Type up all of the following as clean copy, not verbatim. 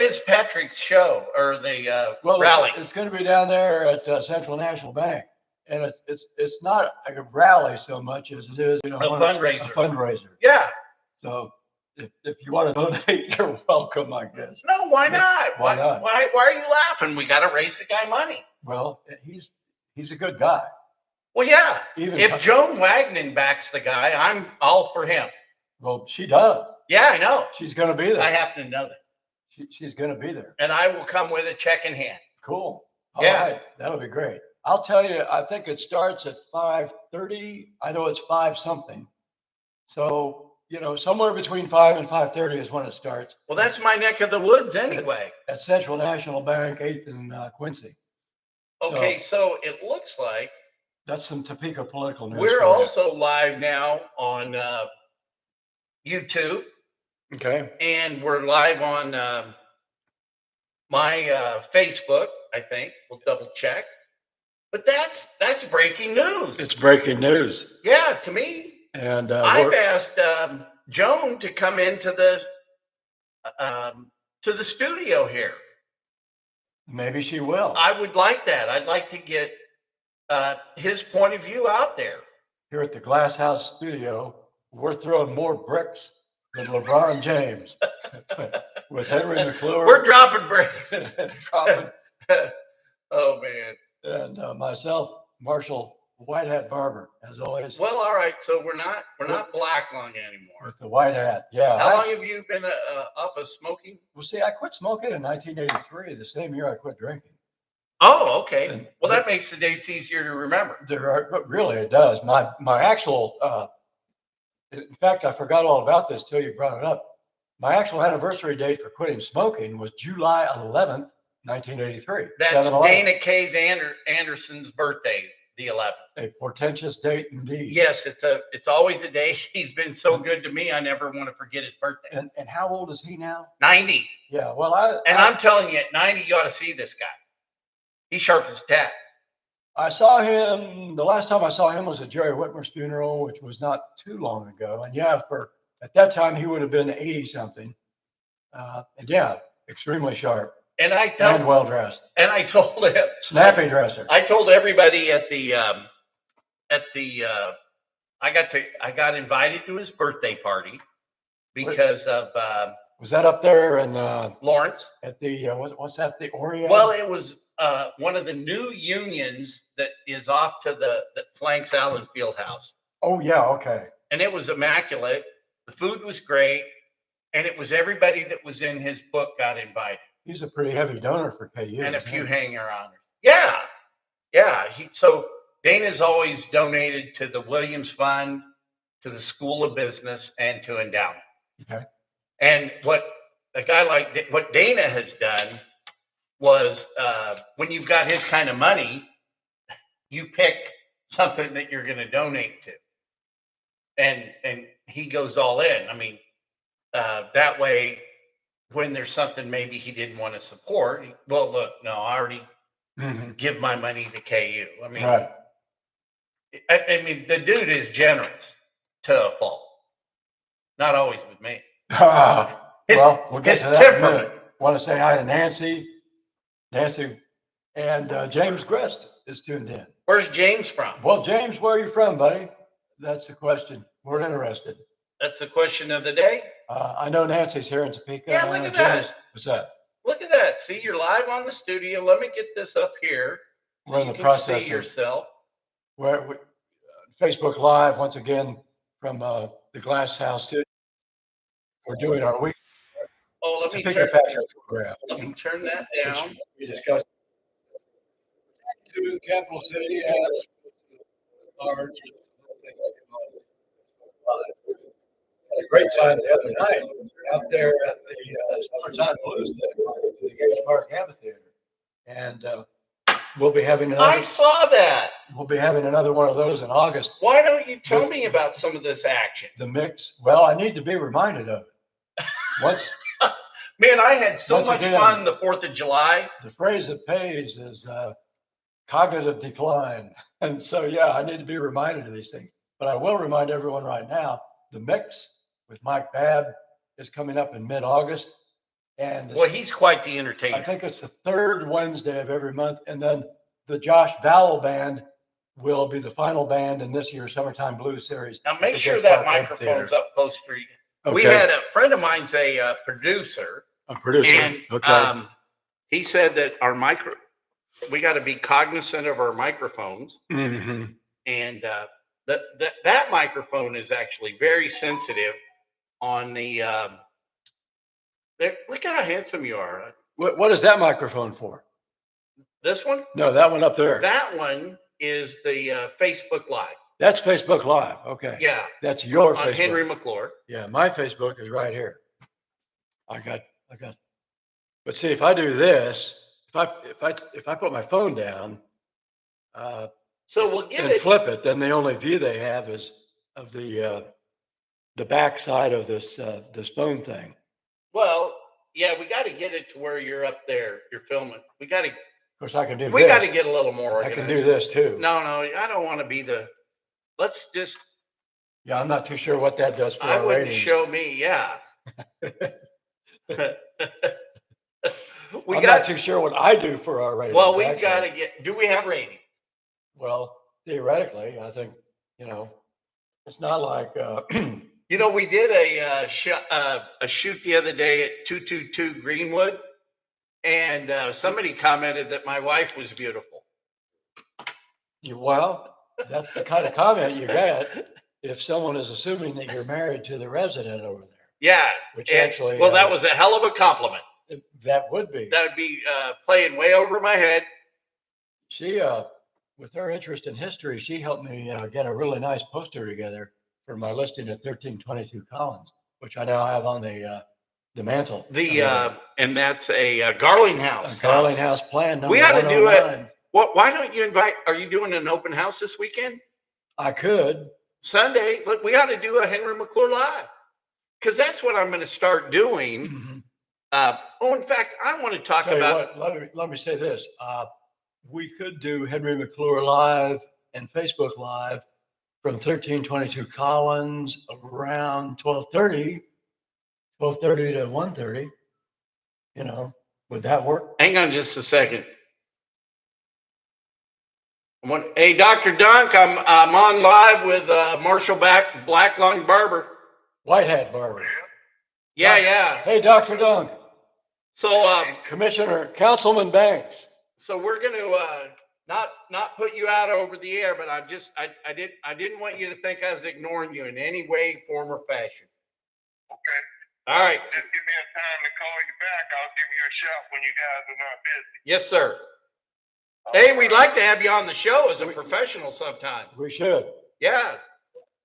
Fitzpatrick's show or the Well, rally? it's going to be down there at Central National Bank, and it's not like a rally so much as it is, A fundraiser. A fundraiser. Yeah. So if you want to donate, you're welcome, I guess. No, why not? Why not? Why are you laughing? We got to raise the guy money. Well, he's a good guy. Well, yeah. If Joan Wagner backs the guy, I'm all for him. Well, she does. Yeah, I know. She's going to be there. I happen to know that. She's going to be there. And I will come with a check in hand. Cool. All right. That'll be great. I'll tell you, I think it starts at 5:30. I know it's 5 something. So, somewhere between 5 and 5:30 is when it starts. Well, that's my neck of the woods anyway. At Central National Bank, 8th and Quincy. Okay, so it looks like that's some Topeka political news. We're also live now on YouTube. Okay. And we're live on my Facebook, I think. We'll double check. But that's breaking news. It's breaking news. Yeah, to me. And I've asked Joan to come into the studio here. Maybe she will. I would like that. I'd like to get his point of view out there. Here at the Glass House Studio, we're throwing more bricks than LeBron James with Henry McClure. We're dropping bricks. Oh man! And myself, Marshall White Hat Barber, as always. Well, all right. So we're not black long anymore. With the white hat, yeah. How long have you been off of smoking? Well, see, I quit smoking in 1983, the same year I quit drinking. Oh, okay. Well, that makes the dates easier to remember. But really, it does. My actual. In fact, I forgot all about this till you brought it up. My actual anniversary date for quitting smoking was July 11th, 1983. That's Dana Kay's Anderson's birthday, the 11th. A portentous date indeed. Yes, it's always a day. He's been so good to me, I never want to forget his birthday. And how old is he now? 90. Yeah, well, I'm telling you, at 90, you ought to see this guy. He's sharp as a tack. I saw him, the last time I saw him was at Jerry Whitmer's funeral, which was not too long ago. And yeah, at that time, he would have been 80-something. And yeah, extremely sharp. And well dressed. And I told him. Snappy dresser. I told everybody I got invited to his birthday party because of. Was that up there in Lawrence? At the what's that? The Oreo? Well, it was one of the new unions that is off to that flanks Allen Fieldhouse. Oh yeah, okay. And it was immaculate. The food was great, and it was everybody that was in his book got invited. He's a pretty heavy donor for KU. And a few hanger-oners. Yeah. So Dana's always donated to the Williams Fund, to the School of Business, and to endowment. Okay. And what Dana has done was when you've got his kind of money, you pick something that you're going to donate to. And he goes all in. I mean, that way, when there's something maybe he didn't want to support, well, look, no, I already give my money to KU. I mean, right. I mean, the dude is generous to a fault. Not always with me. Well, we'll get to that temperament. in a minute. Want to say hi to Nancy, and James Grist is tuned in. Where's James from? Well, James, where are you from, buddy? That's the question. We're interested. That's the question of the day. I know Nancy's here in Topeka. Yeah, look at that. What's that? Look at that. See, you're live on the studio. Let me get this up here. So we're in the process. See yourself. We're Facebook Live once again from the Glass House Studio. We're doing our week. Oh, let me turn that down. We discussed to the capital city as large. Had a great time the other night out there at the Summertime Blues there, the Gates Park Amphitheater, and we'll be having another. I saw that. We'll be having another one of those in August. Why don't you tell me about some of this action? The mix. Well, I need to be reminded of it. Man, I had so much fun the 4th of July. The phrase that pays is cognitive decline. And so, yeah, I need to be reminded of these things. But I will remind everyone right now, the mix with Mike Babb is coming up in mid-August. And Well, he's quite the I entertainer. think it's the third Wednesday of every month. And then the Josh Vowell Band will be the final band in this year's Summertime Blues Series. Now at make the sure Gates that Park microphone's Amphitheater. up close to you. We Okay. had a friend of mine's a producer, and Okay. he said that we got to be cognizant of our microphones, hmm and that microphone is actually very sensitive on the. Look how handsome you are. What is that microphone for? This one? No, that one up there. That one is the Facebook Live. That's Facebook Live. Okay. Yeah, That's your on Facebook. Henry McClure. Yeah, my Facebook is right here. I got. But see, if I do this, if I put my phone down, So we'll get and it. flip it, then the only view they have is of the back side of this phone thing. Well, yeah, we got to get it to where you're up there. You're filming. We got to. Of course, I can do. We this. got to get a little more I organized. can do this too. No, I don't want to be the. Let's just. Yeah, I'm not too sure what that does for I our wouldn't rating. show me. Yeah. I'm not too sure what I do for our ratings. Well, we've actually. got to get. Do we have ratings? Well, theoretically, I think it's not like. You know, we did a shoot the other day at 222 Greenwood, and somebody commented that my wife was beautiful. Well, that's the kind of comment you get if someone is assuming that you're married to the resident over there. Yeah, Which actually, well, that was a hell of a compliment. That would be. That would be playing way over my head. She, with her interest in history, she helped me get a really nice poster together for my listing at 1322 Collins, which I now have on the mantle. And that's a Garling House. A Garling House plan. We ought to do 109. it. Well, why don't you invite? Are you doing an open house this weekend? I could. Sunday. Look, we ought to do a Henry McClure Live, because that's what I'm going to start doing. Mm-hmm. In fact, I want to talk Tell you about. what, let me say this. We could do Henry McClure Live and Facebook Live from 1322 Collins around 12:30 to 1:30. Would that work? Hang on just a second. Hey, Dr. Dunk, I'm on live with Marshall Black Lung Barber. White Hat Barber. Yeah. Hey, Dr. Dunk. So, Councilman Banks. So we're going to not put you out over the air, but I didn't want you to think I was ignoring you in any way, form, or fashion. Okay. All right. Just give me a time to call you back. I'll give you a shout when you guys are not busy. Yes, sir. Hey, we'd like to have you on the show as a professional sometime. We should. Yeah.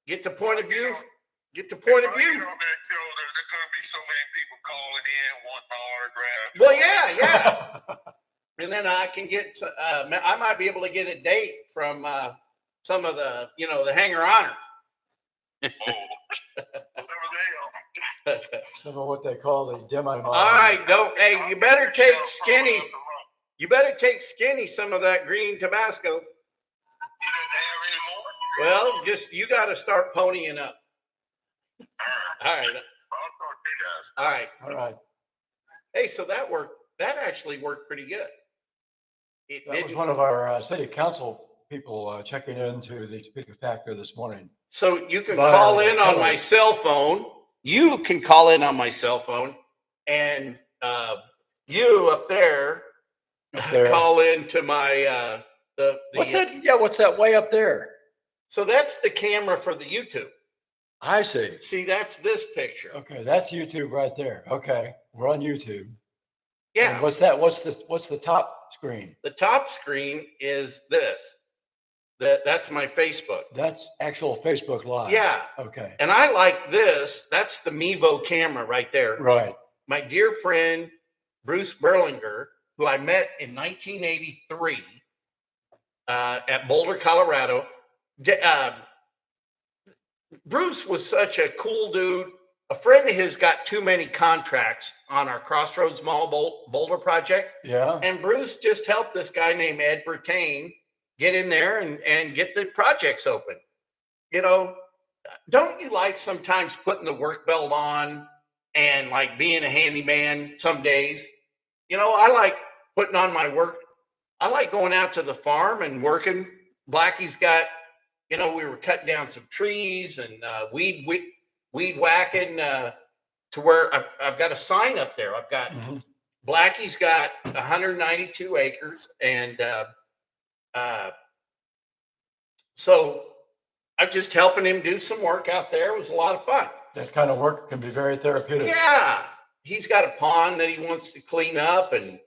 Get the point of view. Get the If point of I get view. on that show, there's going to be so many people calling in wanting my autograph. Well, yeah. And then I can get. I might be able to get a date from some of the, the hanger-oners. Whatever they are. Some of what they call the demi-modern. All right, hey, you better take Skinny. You better take Skinny some of that green Tabasco. You didn't have any more? Well, you got to start ponying up. All right. I'll talk to you guys. All right. All right. Hey, so that worked. That actually worked pretty good. That was one of our city council people checking into the speaker factor this morning. So you can call in on my cell phone. You can call in on my cell phone, and you up there call into my What's that? Yeah, what's that way up there? So that's the camera for the YouTube. I see. See, that's this picture. Okay, that's YouTube right there. Okay, we're on YouTube. Yeah. And what's that? What's the top screen? The top screen is this. That's my Facebook. That's actual Facebook Live. Yeah. Okay. And I like this. That's the Mevo camera right there. Right. My dear friend, Bruce Berlinger, who I met in 1983 at Boulder, Colorado. Bruce was such a cool dude. A friend of his got too many contracts on our Crossroads Mall Boulder project. Yeah. And Bruce just helped this guy named Ed Bertain get in there and get the projects open. Don't you like sometimes putting the work belt on and like being a handyman some days. You know, I like putting on my work. I like going out to the farm and working. Blackie's got, you know, we were cutting down some trees and weed whacking to where I've got a sign up there. I've got Blackie's got 192 acres, and so I'm just helping him do some work out there. It was a lot of fun. That kind of work can be very therapeutic. Yeah, he's got a pond that he wants to clean up, and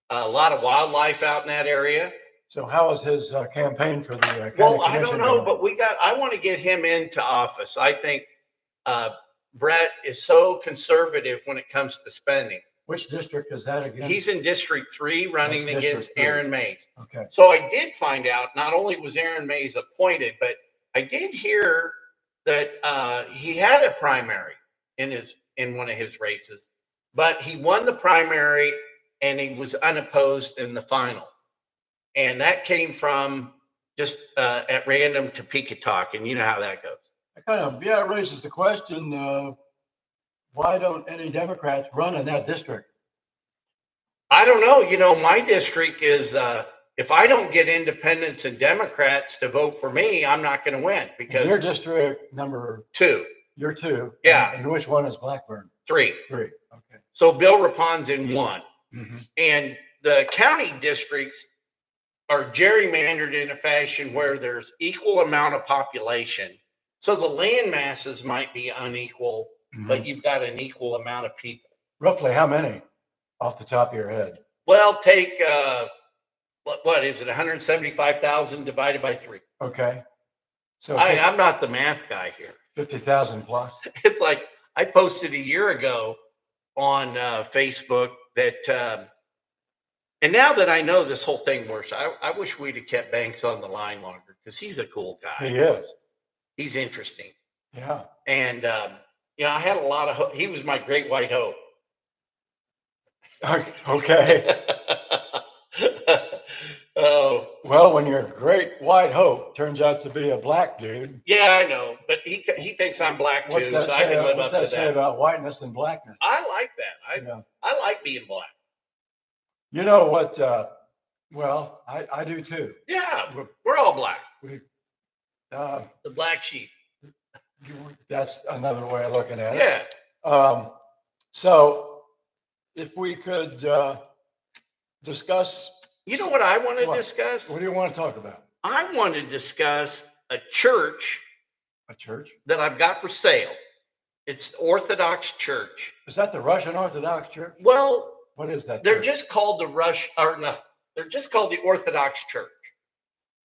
a lot of wildlife out in that area. So how is his campaign for the county Well, I commission don't know, going? but I want to get him into office. I think Brett is so conservative when it comes to spending. Which district is that again? He's in District 3 running That's against District 3. Aaron Mays. Okay. So I did find out not only was Aaron Mays appointed, but I did hear that he had a primary in one of his races, but he won the primary and he was unopposed in the final. And that came from just at random Topeka talk, and you know how that goes. It kind of, it raises the question, why don't any Democrats run in that district? I don't know. You know, my district is, if I don't get independents and Democrats to vote for me, I'm not going to win because Your district number 2. You're 2. Yeah. And which one is Blackburn? 3. 3. Okay. So Bill Rapon's in 1. Mm-hmm. And the county districts are gerrymandered in a fashion where there's equal amount of population. So the land masses might be unequal, but you've got an equal amount of people. Roughly how many off the top of your head? Well, take, what is it, 175,000 divided by 3. Okay. So I'm not the math guy here. 50,000 plus. It's like I posted a year ago on Facebook that, and now that I know this whole thing works, I wish we'd have kept Banks on the line longer because he's a cool guy. He is. He's interesting. Yeah. And, you know, I had a lot of hope. He was my great white hope. Okay. Oh. Well, when your great white hope turns out to be a black dude. Yeah, I know. But he thinks I'm black too, so I can live up to that. What's that say about whiteness and blackness? I like that. I like being black. You know what? Well, I do too. Yeah, we're all black. The black sheep. That's another way of looking at it. Yeah. So if we could discuss. You know what I want to discuss? What do you want to talk about? I want to discuss a church. A church? That I've got for sale. It's Orthodox Church. Is that the Russian Orthodox Church? Well, what is that? They're just called they're just called the Orthodox Church.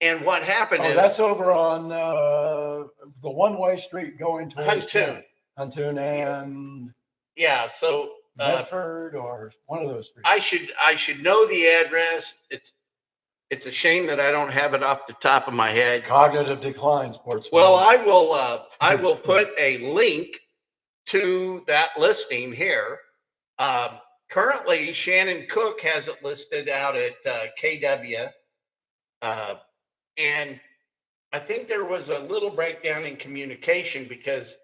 And what happened is that's over on the one-way street going to Huntoon and yeah, so Bedford or one of those streets. I should know the address. It's a shame that I don't have it off the top of my head. Cognitive decline, sports. Well, I will put a link to that listing here. Currently, Shannon Cook has it listed out at KW. And I think there was a little breakdown in communication because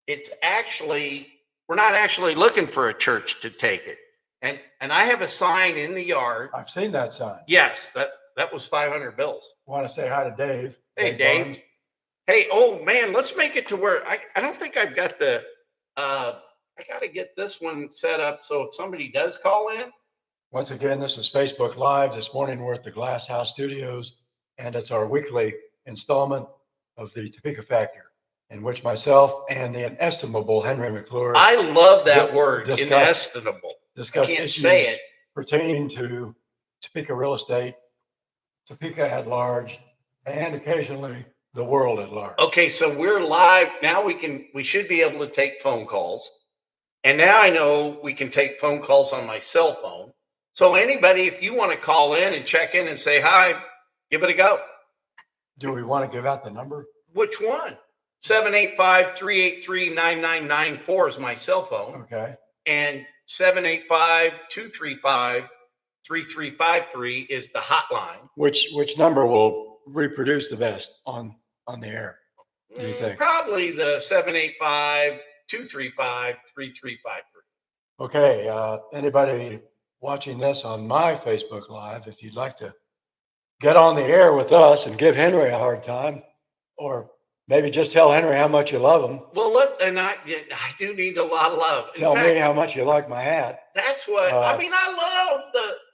we're not actually looking for a church to take it. And I have a sign in the yard. I've seen that sign. Yes, that was 500 bills. Want to say hi to Dave. Hey, Dave. Hey, oh man, let's make it to where I don't think I've got I got to get this one set up so if somebody does call in. Once again, this is Facebook Live. This morning we're at the Glass House Studios, and it's our weekly installment of the Topeka Factor, in which myself and the inestimable Henry McClure. I love that word, inestimable. Discuss can't issues say it. Pertaining to Topeka real estate, Topeka at large, and occasionally the world at large. Okay, so we're live now. We should be able to take phone calls. And now I know we can take phone calls on my cell phone. So anybody, if you want to call in and check in and say hi, give it a go. Do we want to give out the number? Which one? 785-383-9994 is my cell phone. Okay. And 785-235-3353 is the hotline. Which number will reproduce the best on the air? Do you think? Probably the 785-235-3353. Okay, anybody watching this on my Facebook Live, if you'd like to get on the air with us and give Henry a hard time, or maybe just tell Henry how much you love him. Well, I do need a lot of love. In Tell me fact, how much you like my hat. that's what I mean. I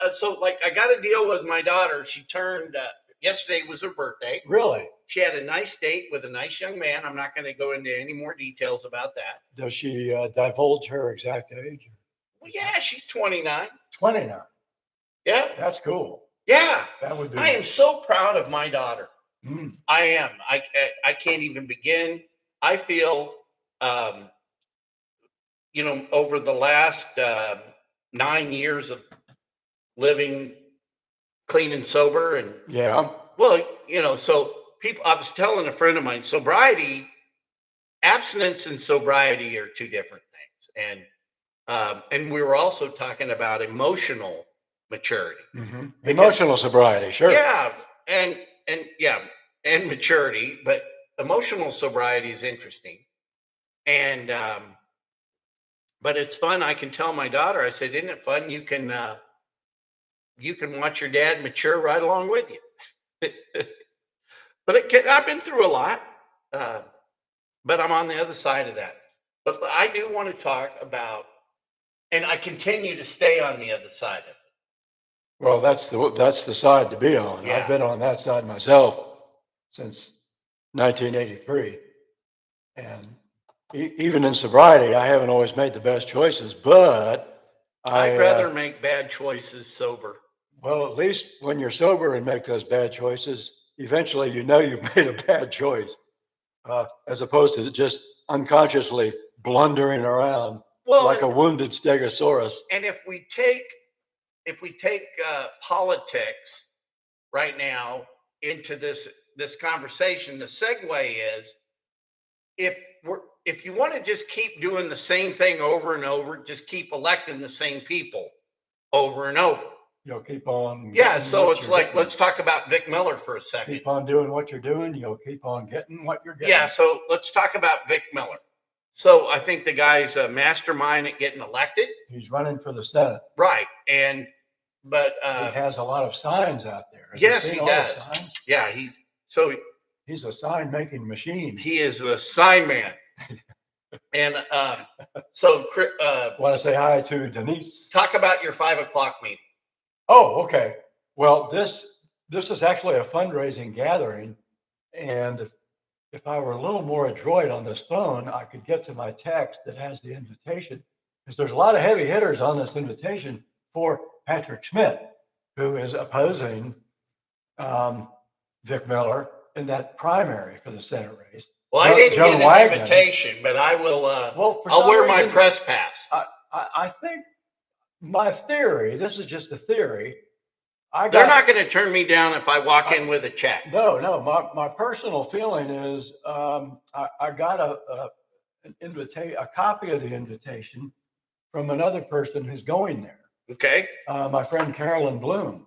love so like I got a deal with my daughter. She turned yesterday was her birthday. Really? She had a nice date with a nice young man. I'm not going to go into any more details about that. Does she divulge her exact age? Well, yeah, she's 29. 29. Yeah, That's cool. yeah. That would be. I am so proud of my daughter. Mm. I am. I can't even begin. I feel, over the last 9 years of living clean and sober, and Yeah. well, so people. I was telling a friend of mine, abstinence and sobriety are two different things, and we were also talking about emotional maturity. Mm-hmm. Emotional sobriety, sure. Yeah, and yeah, and maturity, but emotional sobriety is interesting. And but it's fun. I can tell my daughter, I said, isn't it fun? You can watch your dad mature right along with you. But I've been through a lot, but I'm on the other side of that. But I do want to talk about, and I continue to stay on the other side of it. Well, that's the side to be on. Yeah. I've been on that side myself since 1983, and even in sobriety, I haven't always made the best choices. But I'd rather make bad choices sober. Well, at least when you're sober and make those bad choices, eventually you know you've made a bad choice, as opposed to just unconsciously blundering around like a wounded stegosaurus. And if we take politics right now into this conversation, the segue is if you want to just keep doing the same thing over and over, just keep electing the same people over and over. You'll keep on. Yeah, so it's like, let's talk about Vic Miller for a second. Keep on doing what you're doing. You'll keep on getting what you're getting. Yeah, so let's talk about Vic Miller. So I think the guy's a mastermind at getting elected. He's running for the Senate. Right, but he has a lot of signs out there. Yes, he does. Yeah, he's a sign-making machine. He is a sign man. And so want to say hi to Denise. Talk about your 5 o'clock meeting. Oh, okay. Well, this is actually a fundraising gathering, and if I were a little more adroit on this phone, I could get to my text that has the invitation, because there's a lot of heavy hitters on this invitation for Patrick Schmidt, who is opposing Vic Miller in that primary for the Senate race. Well, I didn't get an invitation, but I will. I'll wear my press pass. I think my theory. This is just a theory. They're not going to turn me down if I walk in with a check. No. My personal feeling is I got a copy of the invitation from another person who's going there. Okay. My friend Carolyn Bloom,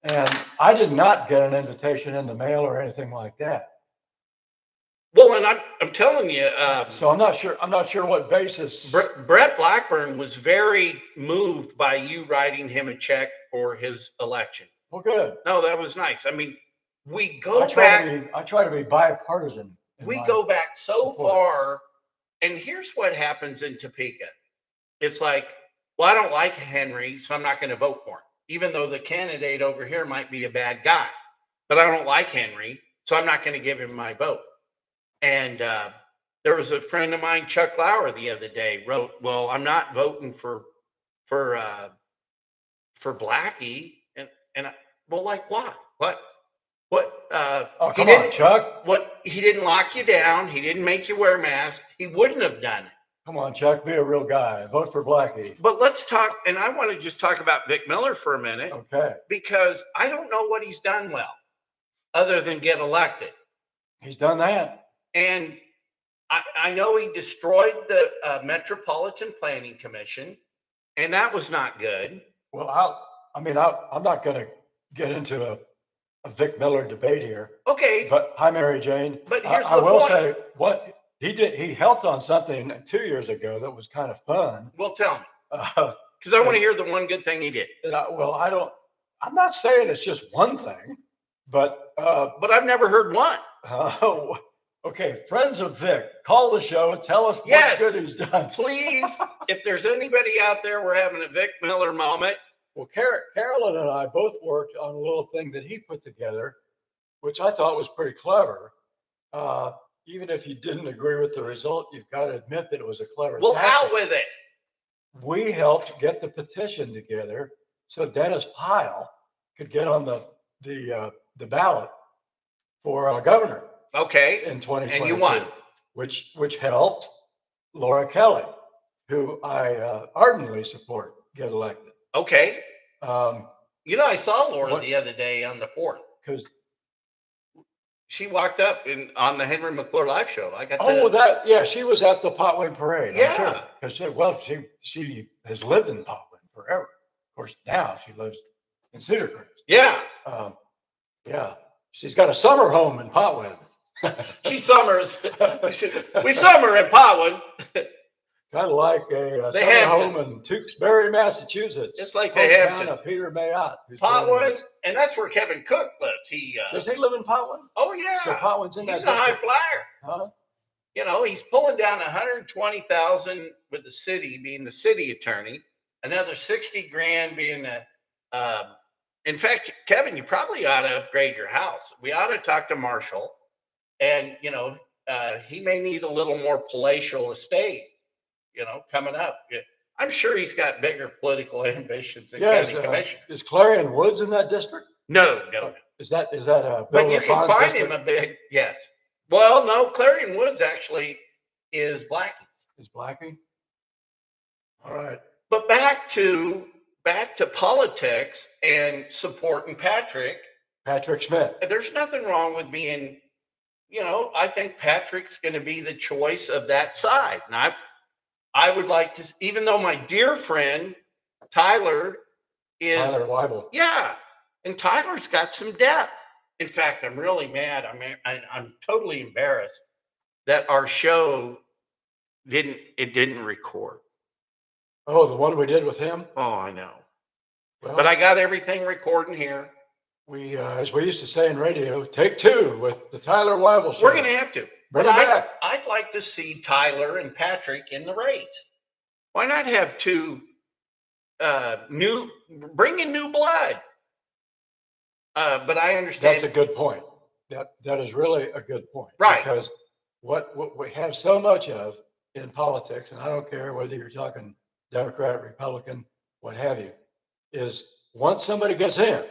and I did not get an invitation in the mail or anything like that. Well, and I'm telling you. So I'm not sure what basis. Brett Blackburn was very moved by you writing him a check for his election. Well, good. No, that was nice. I mean, we go back. I try to be bipartisan. We go back so far, and here's what happens in Topeka. It's like, well, I don't like Henry, so I'm not going to vote for him, even though the candidate over here might be a bad guy. But I don't like Henry, so I'm not going to give him my vote. And there was a friend of mine, Chuck Lauer, the other day wrote, "Well, I'm not voting for Blackie." And well, like what? What? Oh, come on, Chuck. What? He didn't lock you down. He didn't make you wear masks. He wouldn't have done it. Come on, Chuck. Be a real guy. Vote for Blackie. But let's talk. And I want to just talk about Vic Miller for a minute. Okay. Because I don't know what he's done well, other than get elected. He's done that. And I know he destroyed the Metropolitan Planning Commission, and that was not good. Well, I'm not going to get into a Vic Miller debate here. Okay. But hi, Mary Jane. But here's I will say what he did. He helped on something 2 years ago that was kind of fun. Well, tell me. Because I want to hear the one good thing he did. I'm not saying it's just one thing, but I've never heard one. okay, friends of Vic, call the show and tell us Yes. what good he's done. Please, if there's anybody out there, we're having a Vic Miller moment. Well, Carolyn and I both worked on a little thing that he put together, which I thought was pretty clever. Even if you didn't agree with the result, you've got to admit that it was a clever Well, tactic. out with it. We helped get the petition together so Dennis Pyle could get on the ballot for governor. Okay. In 2022. And you won. Which helped Laura Kelly, who I ardently support, get elected. Okay. I saw Laura What? the other day on the 4th. Because She walked up on the Henry McClure live show. I got she was at the Potwin Parade. Yeah. Because she has lived in Potwin forever. Of course, now she lives in Cedar Creek. Yeah. Yeah. She's got a summer home in Potwin. She summers. We summer in Potwin. Kind of like a The summer Hamptons. home in Tewksbury, Massachusetts. It's like the hometown Hamptons. of Peter Mayotte. Potwin, and that's where Kevin Cook lives. Does he live in Potwin? Oh yeah. So Potwin's in that He's a high district. flyer. Huh? He's pulling down 120,000 with the city, being the city attorney, another 60 grand being in fact, Kevin, you probably ought to upgrade your house. We ought to talk to Marshall, and he may need a little more palatial estate, coming up. I'm sure he's got bigger political ambitions than county commissioner. Is Clarion Woods in that district? No. Is that a But you can find him a big, yes. Well, no, Clarion Woods actually is Blackie. Is Blackie? All right. But back to politics and supporting Patrick. Patrick Schmidt. There's nothing wrong with being, I think Patrick's going to be the choice of that side. And I would like to, even though my dear friend Tyler Weibel. Yeah, and Tyler's got some depth. In fact, I'm really mad. I'm totally embarrassed that our show didn't record. Oh, the one we did with him? Oh, I know. Well, But I got everything recording here. We, as we used to say in radio, take two with the Tyler Weibel show. We're going to have to. Bring But it back. I'd like to see Tyler and Patrick in the race. Why not have two bring in new blood? But I understand. That's a good point. That is really a good point. Right. Because what we have so much of in politics, and I don't care whether you're talking Democrat, Republican, what have you, is once somebody gets in,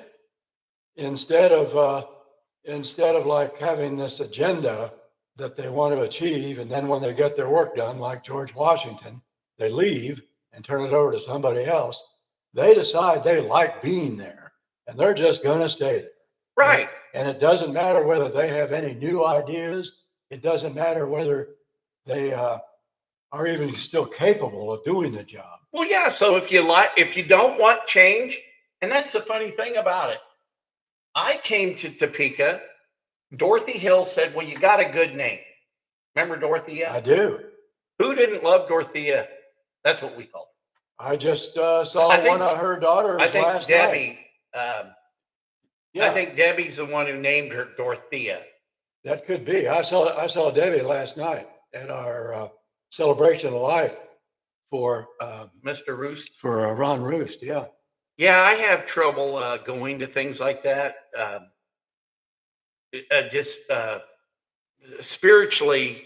instead of like having this agenda that they want to achieve, and then when they get their work done, like George Washington, they leave and turn it over to somebody else. They decide they like being there, and they're just going to stay there. Right. And it doesn't matter whether they have any new ideas. It doesn't matter whether they are even still capable of doing the job. Well, yeah. So if you don't want change, and that's the funny thing about it. I came to Topeka. Dorothy Hill said, "Well, you got a good name." Remember Dorothea? I do. Who didn't love Dorothea? That's what we called her. I just saw one of her daughters I think last Debbie. night. I think Debbie's the one who named her Dorothea. That could be. I saw Debbie last night at our celebration of life for Mr. Roost. For Ron Roost. Yeah. Yeah, I have trouble going to things like that. Just spiritually,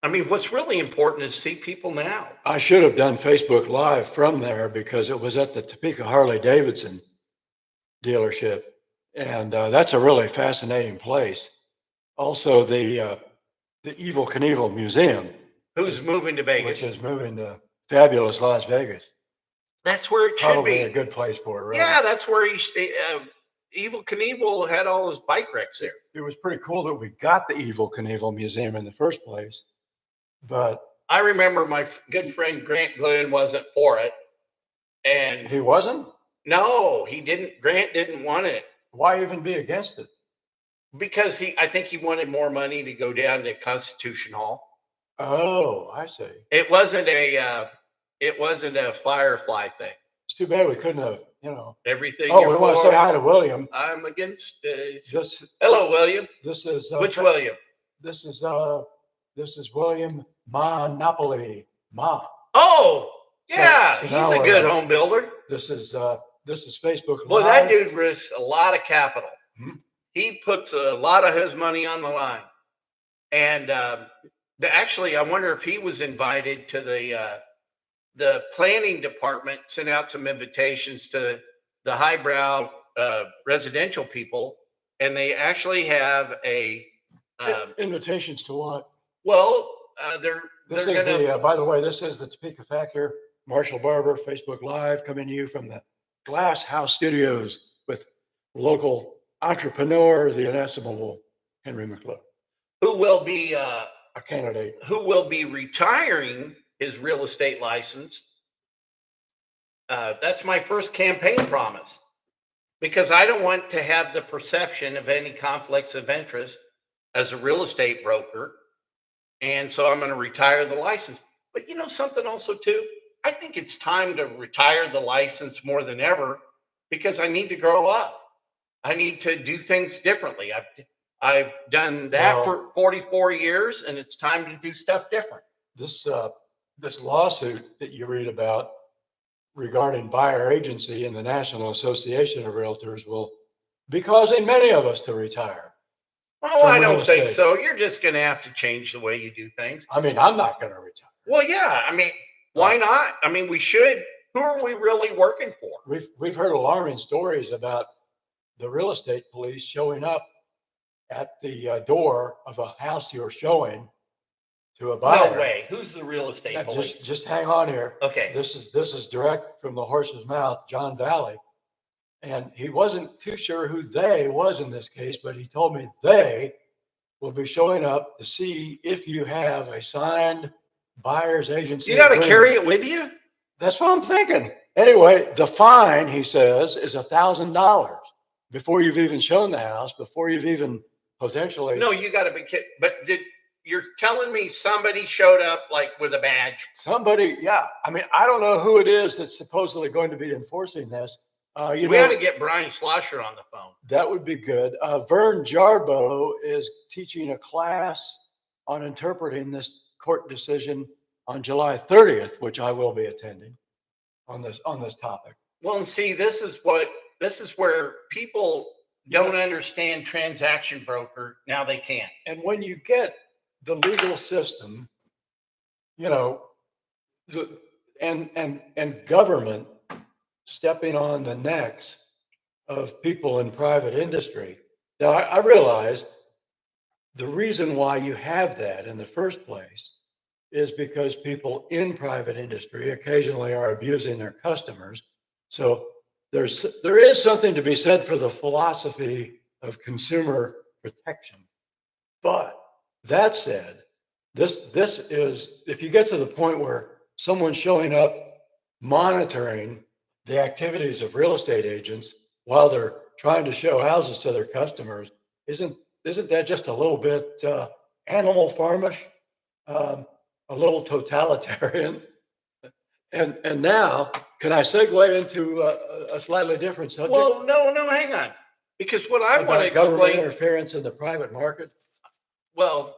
I mean, what's really important is see people now. I should have done Facebook Live from there because it was at the Topeka Harley Davidson dealership. And that's a really fascinating place. Also, the Evel Knievel Museum. Who's moving to Vegas? Which is moving to fabulous Las Vegas. That's where it should Probably be. A good place for it, right? Yeah, that's where Evel Knievel had all his bike wrecks there. It was pretty cool that we got the Evel Knievel Museum in the first place. But I remember my good friend Grant Glenn wasn't for it. And he wasn't? No, he didn't. Grant didn't want it. Why even be against it? Because I think he wanted more money to go down to Constitution Hall. Oh, I see. It wasn't a It wasn't a Firefly thing. It's too bad we couldn't have, you know. Everything Oh, you're we want to say for, hi to William. I'm against. This, Hello, William. this is Which William? This is William Monopoly. Ma. Oh, yeah, so he's now a we're, good home builder. This is Facebook Boy, Live. that dude risks a lot of capital. Hmm. He puts a lot of his money on the line. And actually, I wonder if he was invited to the planning department, sent out some invitations to the highbrow residential people, and they actually have a Invitations to what? well, they're This they're is gonna. by the way, this is the Topeka Factor, Marshall Barber, Facebook Live, coming to you from the Glass House Studios with local entrepreneur, the inestimable Henry McClure, Who will be a candidate. who will be retiring his real estate license. That's my first campaign promise, because I don't want to have the perception of any conflicts of interest as a real estate broker. And so I'm going to retire the license. But you know something also too? I think it's time to retire the license more than ever, because I need to grow up. I need to do things differently. I've done that for 44 years, and it's time to do stuff different. This lawsuit that you read about regarding buyer agency in the National Association of Realtors will be causing many of us to retire. Oh, I don't think estate. so. You're just going to have to change the way you do things. I mean, I'm not going to retire. Well, yeah. I mean, why not? I mean, we should. Who are we really working for? We've heard alarming stories about the real estate police showing up at the door of a house you're showing to a buyer. No way. Who's the real estate police? Just hang on here. Okay. This is direct from the horse's mouth, John Valley. And he wasn't too sure who they was in this case, but he told me they will be showing up to see if you have a signed buyer's agency. You got to agreement. carry it with you? That's what I'm thinking. Anyway, the fine, he says, is $1,000 before you've even shown the house, before you've even potentially. No, you got to be kidding. But you're telling me somebody showed up like with a badge? Somebody, yeah. I mean, I don't know who it is that's supposedly going to be enforcing this. We ought to get Brian Schlosser on the phone. That would be good. Vern Jarbo is teaching a class on interpreting this court decision on July 30th, which I will be attending on this topic. Well, and see, this is where people don't understand transaction broker. Now they can. And when you get the legal system, you know, and government stepping on the necks of people in private industry. Now, I realize the reason why you have that in the first place is because people in private industry occasionally are abusing their customers. So there is something to be said for the philosophy of consumer protection. But that said, this is, if you get to the point where someone's showing up monitoring the activities of real estate agents while they're trying to show houses to their customers, isn't that just a little bit animal farmish, a little totalitarian? And now, can I segue into a slightly different subject? Well, no, hang on, because what I want to government explain. interference in the private market. Well,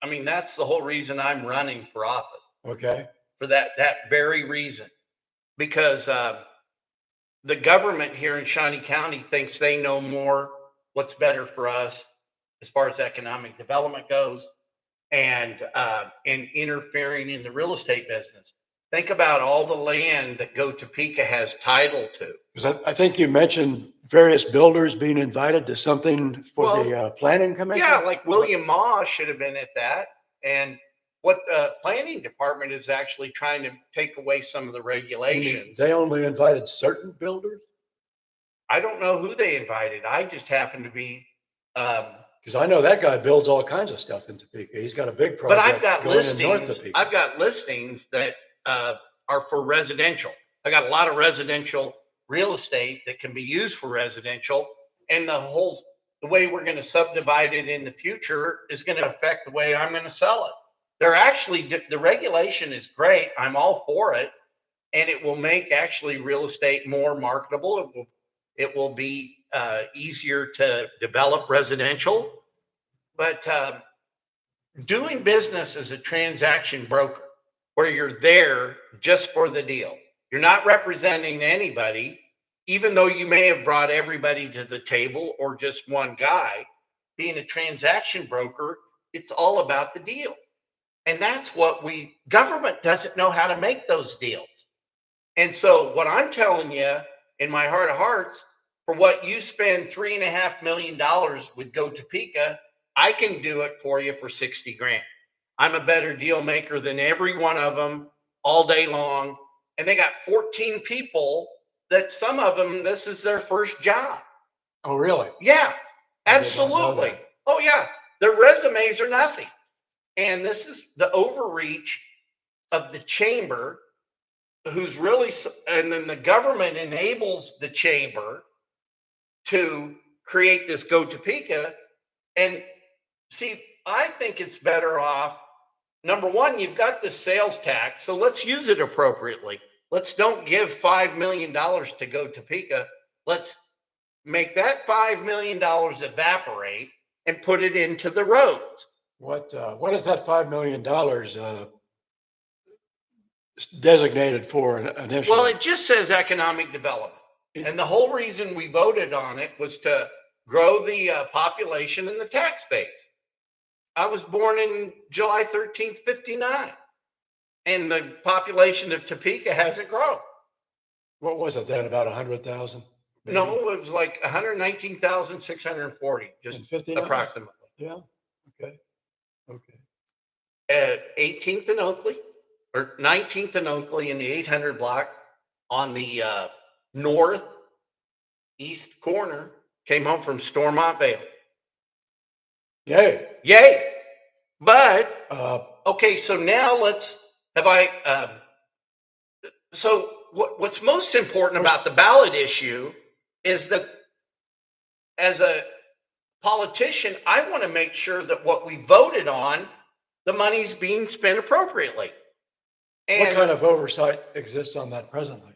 I mean, that's the whole reason I'm running for office. Okay. For that very reason, because the government here in Shawnee County thinks they know more what's better for us as far as economic development goes, and interfering in the real estate business. Think about all the land that Topeka has title to. Because I think you mentioned various builders being invited to something for the planning commission. Yeah, like William Ma should have been at that. And what the planning department is actually trying to take away some of the regulations. They only invited certain builders? I don't know who they invited. I just happen to be. Because I know that guy builds all kinds of stuff in Topeka. He's got a big project. But I've got going in North listings. Topeka. I've got listings that are for residential. I got a lot of residential real estate that can be used for residential, and the way we're going to subdivide it in the future is going to affect the way I'm going to sell it. They're actually, the regulation is great. I'm all for it. and it will make actually real estate more marketable. It will be easier to develop residential, but doing business as a transaction broker, where you're there just for the deal, you're not representing anybody, even though you may have brought everybody to the table or just one guy. Being a transaction broker, it's all about the deal. And that's what government doesn't know how to make those deals. And so what I'm telling you in my heart of hearts, for what you spend $3.5 million with Go Topeka, I can do it for you for 60 grand. I'm a better deal maker than every one of them all day long. And they got 14 people that some of them, this is their first job. Oh, really? Yeah, I did not know absolutely. that. Oh, yeah. Their resumes are nothing. And this is the overreach of the chamber, who's really, and then the government enables the chamber to create this Go Topeka. And see, I think it's better off. Number one, you've got the sales tax, so let's use it appropriately. Let's don't give $5 million to Go Topeka. Let's make that $5 million evaporate and put it into the roads. What is that $5 million designated for initially? Well, it just says economic development. And the whole reason we voted on it was to grow the population and the tax base. I was born in July 13th, 59. And the population of Topeka hasn't grown. What was it then? About 100,000? No, it was like 119,640, just 59? approximately. Yeah. Okay. Okay. At 18th and Oakley, or 19th and Oakley in the 800 block on the northeast corner, came home from Stormont Vale. Yay. Yay. But, okay, so now so what's most important about the ballot issue is that as a politician, I want to make sure that what we voted on, the money's being spent appropriately. And what kind of oversight exists on that presently?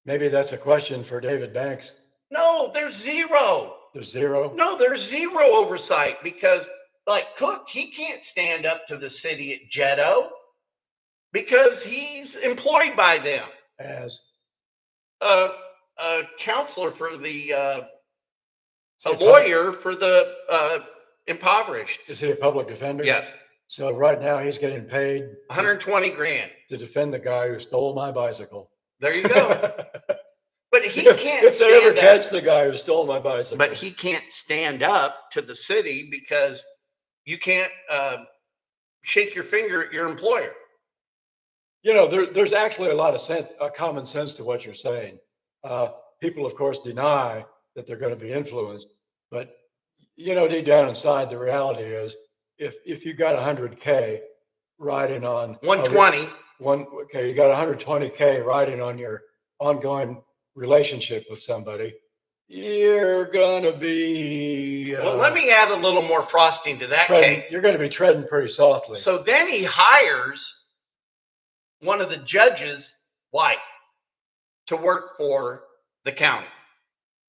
Maybe that's a question for David Banks. no, there's zero. There's zero? No, there's zero oversight because, like Cook, he can't stand up to the city at Jetto because he's employed by them. As A counselor for a lawyer for the impoverished. Is he a public defender? Yes, So right now he's getting paid 120 grand. to defend the guy who stole my bicycle. There you go. But he can't If they ever stand up. catch the guy who stole my bicycle. But he can't stand up to the city because you can't shake your finger at your employer. You know, there's actually a lot of common sense to what you're saying. People, of course, deny that they're going to be influenced, but you know, deep down inside, the reality is, if you got 100K riding on 120. you got 120K riding on your ongoing relationship with somebody, you're gonna be. Well, let me add a little more frosting to that cake. You're going to be treading pretty softly. So then he hires one of the judges' wife to work for the county.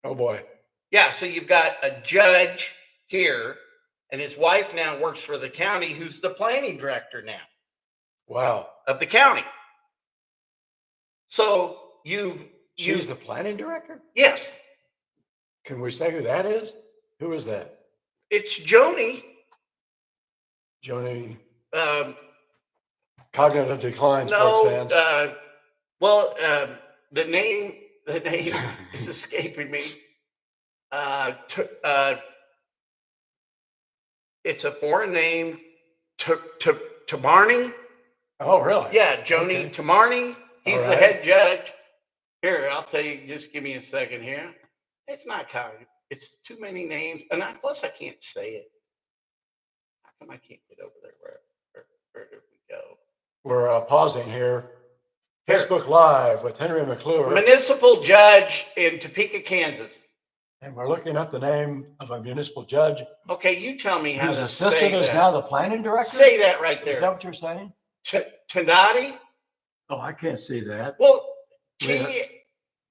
Oh boy. Yeah, so you've got a judge here, and his wife now works for the county, who's the planning director now Wow. of the county. So She's the planning director? yes, Can we say who that is? Who is that? it's Joni. Joni, Um, cognitive decline, no, sports fans. the name is escaping me. It's a foreign name. Tamarni. Oh, really? Yeah, Joni Okay. Tamarni. He's All the right. head judge. Here, I'll tell you. Just give me a second here. It's not cognitive. It's too many names, and plus I can't say it. How come I can't get over there? Where did we go? We're pausing here. Facebook Live with Henry McClure. Municipal judge in Topeka, Kansas. And we're looking up the name of a municipal judge Okay, you tell me how whose to assistant say is that. now the planning director? Say that right Is there. that what you're saying? Tanati Oh, I can't see that. Well, Yeah. she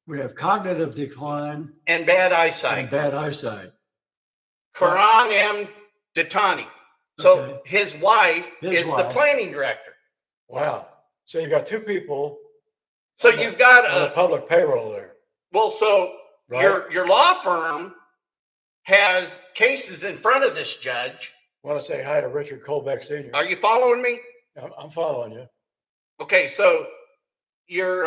We have cognitive decline and bad and eyesight. bad eyesight. Karan M. Datani. So Okay. his wife His is the wife. planning director. Wow. So you got two people So on the- you've got on the public payroll there. well, so Right. your law firm has cases in front of this judge. I want to say hi to Richard Colbeck Sr. Are you following me? I'm following you. Okay, so your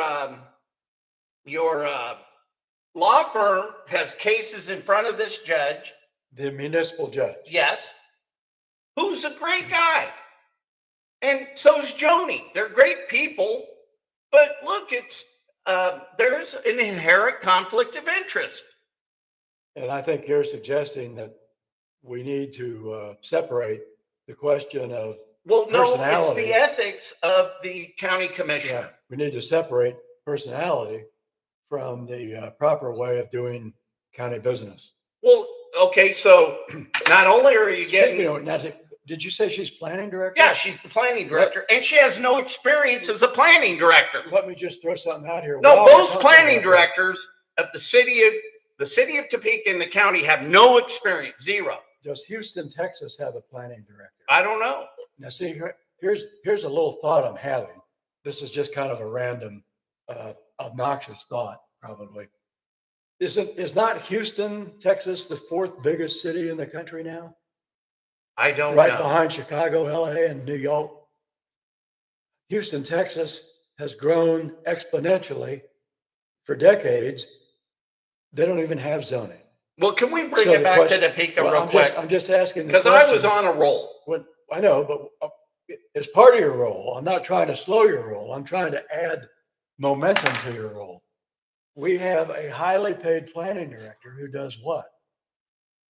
law firm has cases in front of this judge. The municipal judge. Yes, who's a great guy, and so's Joni. They're great people, but look, it's there's an inherent conflict of interest. And I think you're suggesting that we need to separate the question of, Well, no, it's Personality. the ethics of the county commissioner. we need to separate personality from the proper way of doing county business. Well, okay, so not only are you Speaking getting, of, now, did you say she's planning director? yeah, she's the planning director, and she has no experience as a planning director. Let me just throw something out here. No, While we're both talking planning about directors of the city of Topeka and the county have no experience, zero. that, does Houston, Texas have a planning director? I don't know. Now, see, here's a little thought I'm having. This is just kind of a random, obnoxious thought, probably. Is not Houston, Texas, the fourth biggest city in the country now? I don't Right know. behind Chicago, LA, and New York. Houston, Texas has grown exponentially for decades. They don't even have zoning. Well, can we bring So it the back question- to Topeka Well, real quick? I'm just asking the Because I was question. on a roll. I know, but as part of your role, I'm not trying to slow your role. I'm trying to add momentum to your role. We have a highly paid planning director who does what?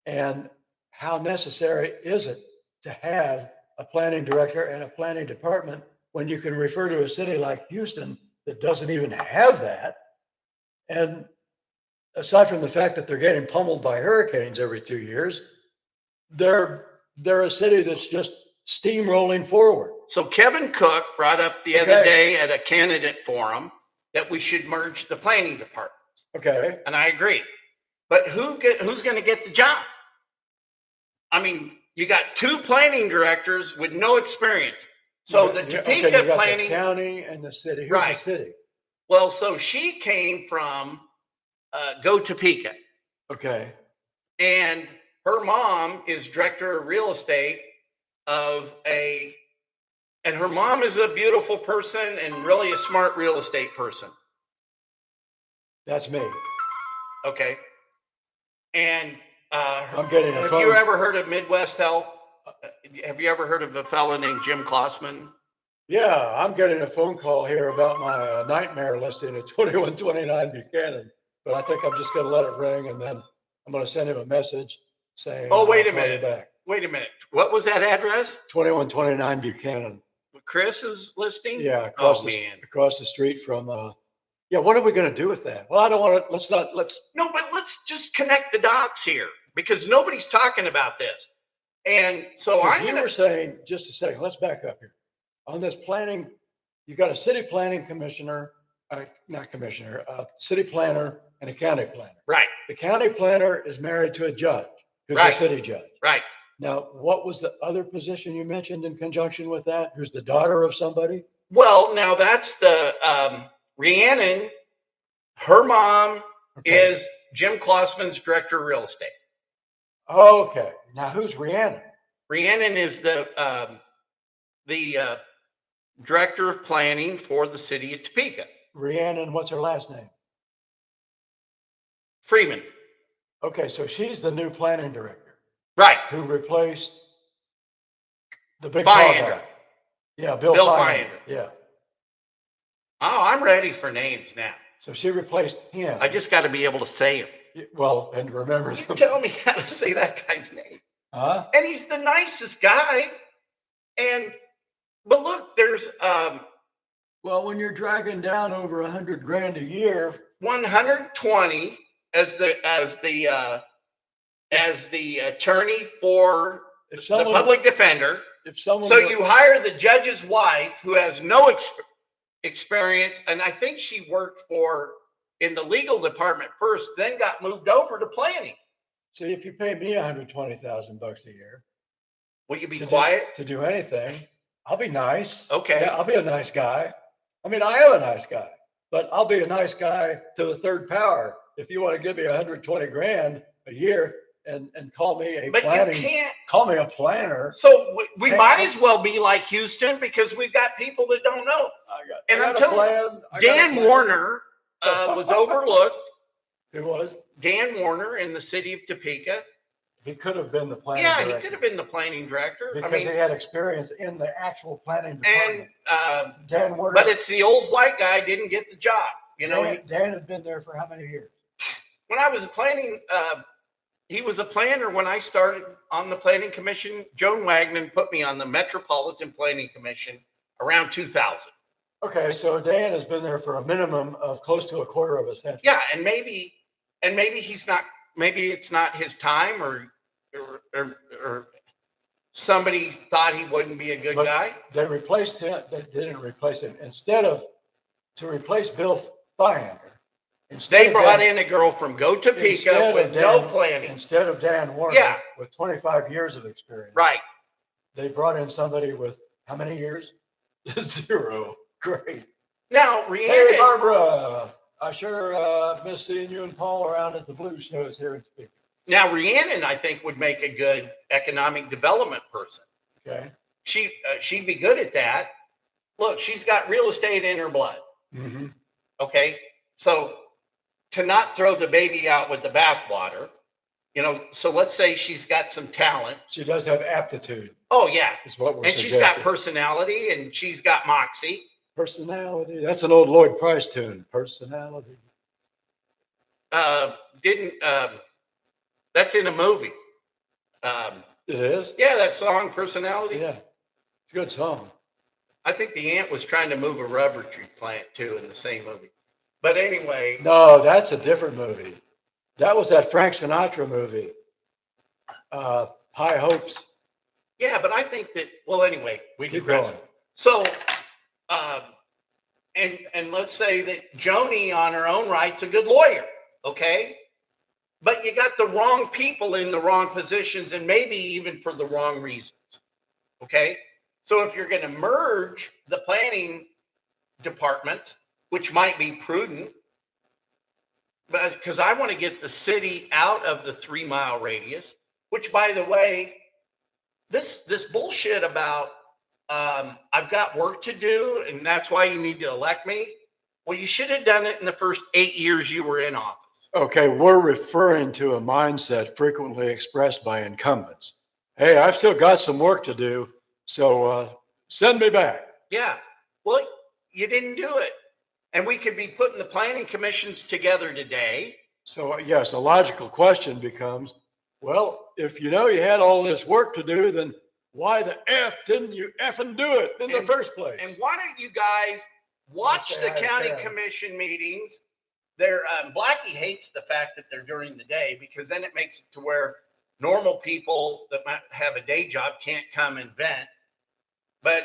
And how necessary is it to have a planning director and a planning department when you can refer to a city like Houston that doesn't even have that? And aside from the fact that they're getting pummeled by hurricanes every 2 years, they're a city that's just steamrolling forward. So Kevin Cook brought up the other Okay. day at a candidate forum that we should merge the planning department. Okay. And I agree. But who's going to get the job? I mean, you got two planning directors with no experience. So the Okay, you Topeka got the planning, county and the city. Who's the Right. city? well, so she came from Go Topeka, Okay. and her mom is director of real estate and her mom is a beautiful person and really a smart real estate person. That's me. Okay. And I'm getting a have phone. you ever heard of Midwest Health? Have you ever heard of a fellow named Jim Klossman? Yeah, I'm getting a phone call here about my nightmare listing at 2129 Buchanan, but I think I'm just going to let it ring and then I'm going to send him a message saying, Oh, wait a I'll call you minute. back. Wait a minute. What was that address? 2129 Buchanan. Chris is listing? Yeah, Oh, across man. across the street from. Yeah, what are we going to do with that? Well, I don't want to. Let's. No, but let's just connect the dots here because nobody's talking about this. And so I'm You going were to, saying, just a second. Let's back up here. On this planning, you got a city planning commissioner, not commissioner, city planner, and a county planner. right, The county planner is married to a judge, who's Right. a city judge. right. Now, what was the other position you mentioned in conjunction with that? Who's the daughter of somebody? Well, now that's the Rhiannon. Her mom Okay. is Jim Klossman's director of real estate. Okay. Now, who's Rhiannon? Rhiannon is the director of planning for the city of Topeka. Rhiannon, what's her last name? Freeman. Okay, so she's the new planning director Right. who replaced the big tall Fyander. guy. Yeah, Bill Bill Fyander. Fyander. Yeah. Oh, I'm ready for names now. So she replaced him. I just got to be able to say him. Well, and remember, You tell me how to say that guy's name. huh? And he's the nicest guy. But look, there's Well, when you're dragging down over $100,000 a year, 120 as the attorney for if the someone, public defender. if someone, So you hire the judge's wife who has no experience, and I think she worked in the legal department first, then got moved over to planning. See, if you pay me $120,000 a year Will you be to quiet? to do anything, I'll be nice. Okay. Yeah, I'll be a nice guy. I mean, I am a nice guy, but I'll be a nice guy to the third power. If you want to give me 120 grand a year and call me a But you planning, can't. call me a planner. So we Hey, might as well be like Houston because we've got people that don't know. And I'm telling you, Dan Warner was overlooked. It was. Dan Warner in the city of Topeka. He could have been the planning Yeah, director. he could have been the planning director. Because he had experience in the actual planning and department. Dan Warner. but it's the old white guy didn't get the job. You know, Dan had been there for how many years? When I was planning, he was a planner when I started on the planning commission. Joan Wagner put me on the Metropolitan Planning Commission around 2000. Okay, so Dan has been there for a minimum of close to a quarter of a century. Yeah, and maybe he's not. Maybe it's not his time, or somebody thought he wouldn't be a good guy. They replaced him. They didn't replace him. To replace Bill Feihander, they brought in a girl from Topeka with no planning. Instead of Dan Warner, Yeah, with 25 years of experience. Right. They brought in somebody with how many years? 0. Great. Now, Rhiannon. Hey, Barbara. I sure miss seeing you and Paul around at the blues shows here in Topeka. Now, Rhiannon, I think, would make a good economic development person. Okay. She'd be good at that. Look, she's got real estate in her blood. Mm-hmm. Okay. So to not throw the baby out with the bathwater, so let's say she's got some talent. She does have aptitude. Oh, yeah. Is what we're and suggesting. She's got personality and she's got moxie. Personality. That's an old Lloyd Price tune. Personality. That's in a movie. It is? Yeah, that song, Personality. Yeah. It's a good song. I think the ant was trying to move a rubber tree plant too in the same movie. But anyway. No, that's a different movie. That was that Frank Sinatra movie. High Hopes. Yeah, but I think that, well, anyway, we Keep digress. going. So, and let's say that Joni on her own right's a good lawyer, okay? But you got the wrong people in the wrong positions and maybe even for the wrong reasons, okay? So if you're going to merge the planning department, which might be prudent, but because I want to get the city out of the 3-mile radius, which, by the way, this bullshit about I've got work to do and that's why you need to elect me. Well, you should have done it in the first 8 years you were in office. Okay, we're referring to a mindset frequently expressed by incumbents. Hey, I've still got some work to do, so send me back. Yeah, well, you didn't do it. And we could be putting the planning commissions together today. So, yes, a logical question becomes, well, if you know you had all this work to do, then why the F didn't you effing do it in the first place? And why don't you guys watch the county commission meetings? Blackie hates the fact that they're during the day because then it makes it to where normal people that might have a day job can't come and vent. But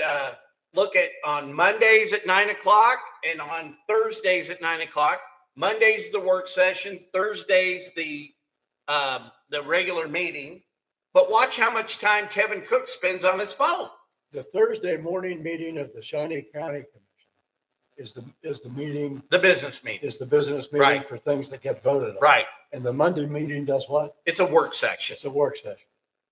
look at on Mondays at 9:00 and on Thursdays at 9:00. Monday's the work session. Thursday's the regular meeting. But watch how much time Kevin Cook spends on his phone. The Thursday morning meeting of the Shawnee County Commission is the meeting. The business meeting. Is the business meeting Right. for things that get voted on. Right. And the Monday meeting does what? It's a work section. It's a work session.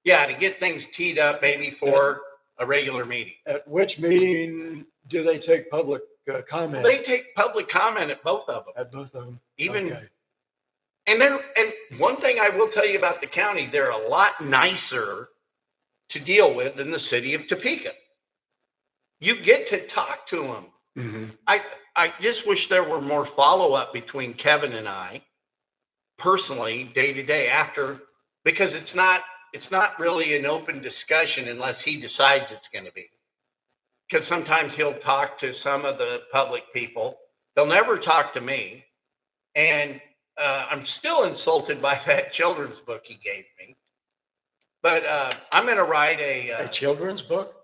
Yeah, to get things teed up maybe for a regular meeting. At which meeting do they take public comment? They take public comment at both of them. At both of them. Even Okay. and one thing I will tell you about the county, they're a lot nicer to deal with than the city of Topeka. You get to talk to them. Mm-hmm. I just wish there were more follow-up between Kevin and I personally day to day after, because it's not really an open discussion unless he decides it's going to be. Because sometimes he'll talk to some of the public people. He'll never talk to me. And I'm still insulted by that children's book he gave me. But I'm going to write a children's book?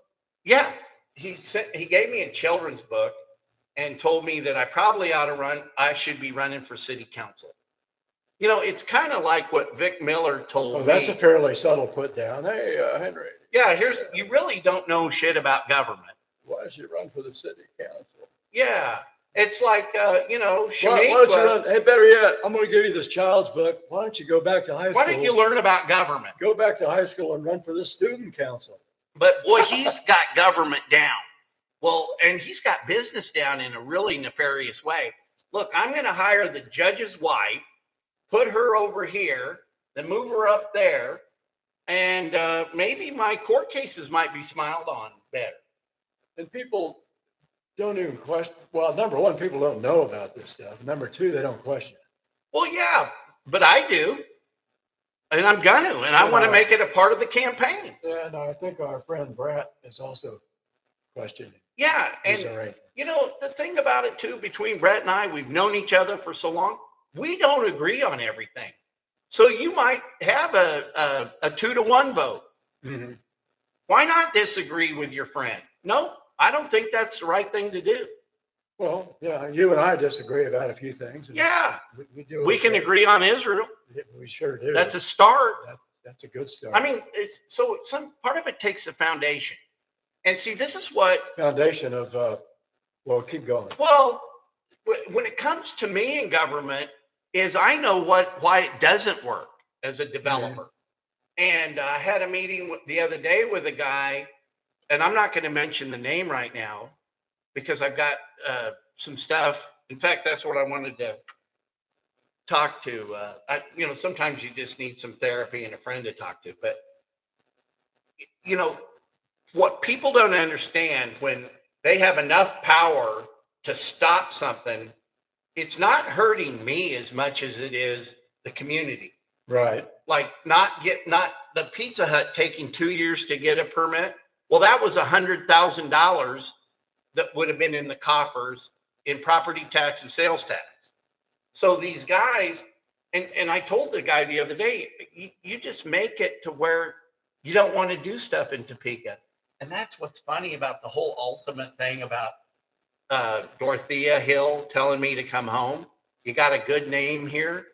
Yeah. He gave me a children's book. and told me that I should be running for city council. It's kind of like what Vic Miller told Well, me. that's a fairly subtle put down. Hey, Henry. Yeah, you really don't know shit about government. Why don't you run for the city council? Yeah. It's like, Why don't you run? Hey, better yet, I'm going to give you this child's book. Why don't you go back to high school? Why don't you learn about government? Go back to high school and run for the student council. But boy, he's got government down. Well, and he's got business down in a really nefarious way. Look, I'm going to hire the judge's wife, put her over here, then move her up there, and maybe my court cases might be smiled on better. And people don't even question. Well, number one, people don't know about this stuff. Number two, they don't question it. Well, yeah, but I do. And I'm gonna, and I want to make it a part of the campaign. And I think our friend Brett is also questioning. Yeah, and the thing about it too, between Brett and I, we've known each other for so long, we don't agree on everything. So you might have a 2-to-1 vote. Mm-hmm. Why not disagree with your friend? No, I don't think that's the right thing to do. Well, yeah, you and I disagree about a few things. Yeah, we do. We can agree on Israel. We sure do. That's a start. That's a good start. I mean, some part of it takes a foundation. And see, this is what foundation of, well, keep going. Well, when it comes to me in government, is I know why it doesn't work as a developer. Mm-hmm. And I had a meeting the other day with a guy, and I'm not going to mention the name right now because I've got some stuff. In fact, that's what I wanted to talk to. Sometimes you just need some therapy and a friend to talk to. But, what people don't understand when they have enough power to stop something, it's not hurting me as much as it is the community. Right. Like not the Pizza Hut taking 2 years to get a permit. Well, that was $100,000 that would have been in the coffers in property tax and sales tax. So these guys, and I told the guy the other day, you just make it to where you don't want to do stuff in Topeka. And that's what's funny about the whole ultimate thing about Dorothea Hill telling me to come home. You got a good name here.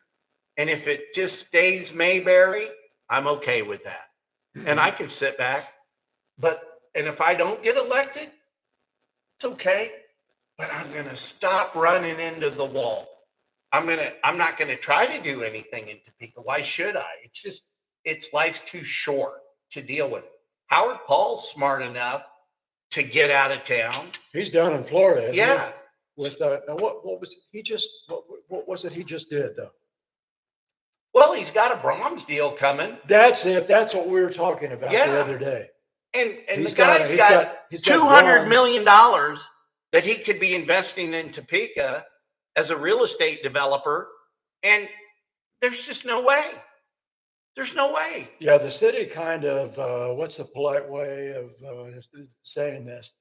And if it just stays Mayberry, I'm okay with that. Mm-hmm. And I can sit back. And if I don't get elected, it's okay. But I'm going to stop running into the wall. I'm not going to try to do anything in Topeka. Why should I? Life's too short to deal with it. Howard Paul's smart enough to get out of town. He's down in Florida. Isn't Yeah. He? With what was he just? What was it he just did though? Well, he's got a Brahms deal coming. That's it. That's what we were talking about the other day. And the guy's got $200 million that he could be investing in Topeka as a real estate developer, and there's just no way. There's no way. Yeah, the city kind of, what's the polite way of saying this?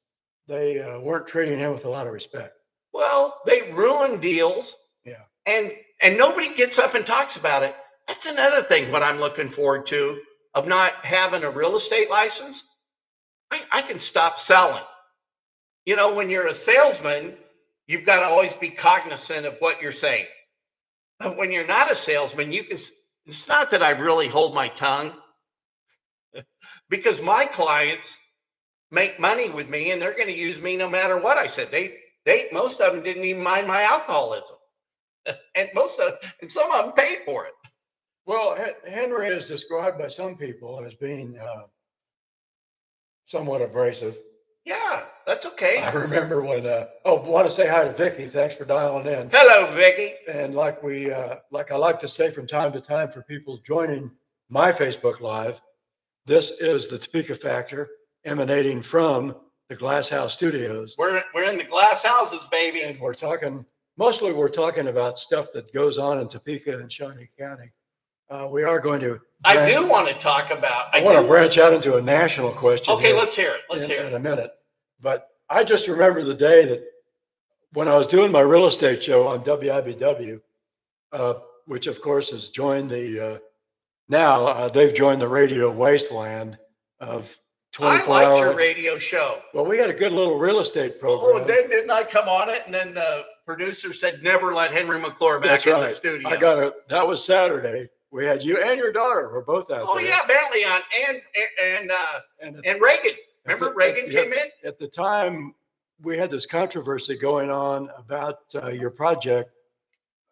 They weren't treating him with a lot of respect. Well, they ruined deals. Yeah. And nobody gets up and talks about it. That's another thing what I'm looking forward to of not having a real estate license. I can stop selling. When you're a salesman, you've got to always be cognizant of what you're saying. But when you're not a salesman, it's not that I really hold my tongue because my clients make money with me and they're going to use me no matter what I said. Most of them didn't even mind my alcoholism, and some of them paid for it. Well, Henry is described by some people as being somewhat abrasive. Yeah, that's okay. I remember when, want to say hi to Vicky. Thanks for dialing in. Hello, Vicky. And like I like to say from time to time for people joining my Facebook Live, this is the Topeka Factor emanating from the Glass House Studios. We're in the glass houses, baby. And we're talking about stuff that goes on in Topeka and Shawnee County. We are going to. I do want to talk about. I want to branch out into a national question. Okay, let's hear it. Let's hear it in a minute. But I just remember the day that when I was doing my real estate show on WIBW, which of course has joined they've joined the radio wasteland of I 24 liked hour. your radio show. Well, we had a good little real estate Oh, program. and then didn't I come on it? And then the producer said, never let Henry McClure back That's in right. the studio. I got it. That was Saturday. We had you and your daughter were both out Oh, there. yeah, Bentley on and Reagan. Remember Reagan came in? At the time, we had this controversy going on about your project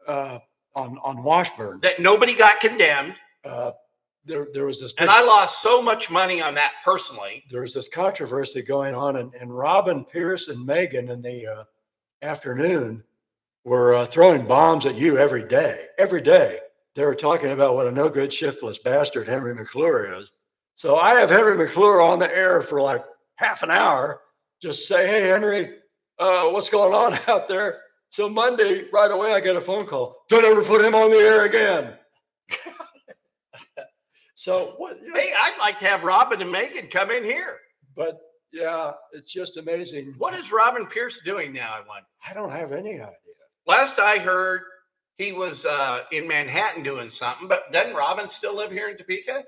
on Washburn. That nobody got condemned. There was this, And I lost so much money on that personally. there was this controversy going on, and Robin, Pierce, and Megan in the afternoon were throwing bombs at you every day. Every day, they were talking about what a no good, shiftless bastard Henry McClure is. So I have Henry McClure on the air for like half an hour, just say, "Hey, Henry, what's going on out there?" So Monday, right away, I get a phone call. Don't ever put him on the air again. So what? Hey, I'd like to have Robin and Megan come in here. But yeah, it's just amazing. What is Robin Pierce doing now, I wonder? I don't have any idea. Last I heard, he was in Manhattan doing something, but doesn't Robin still live here in Topeka?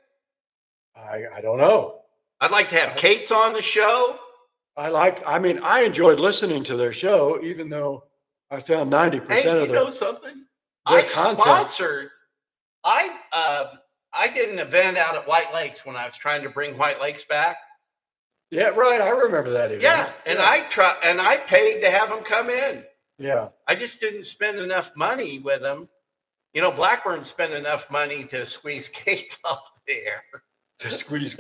I don't know. I'd like to have Kate's on the show. I enjoyed listening to their show, even though I found 90% Hey, of you know something? their I content. sponsored. I did an event out at White Lakes when I was trying to bring White Lakes back. Yeah, right. I remember that event. Yeah, and I paid to have them come in. Yeah. I just didn't spend enough money with them. You know, Blackburn spent enough money to squeeze Kate off the air. To squeeze.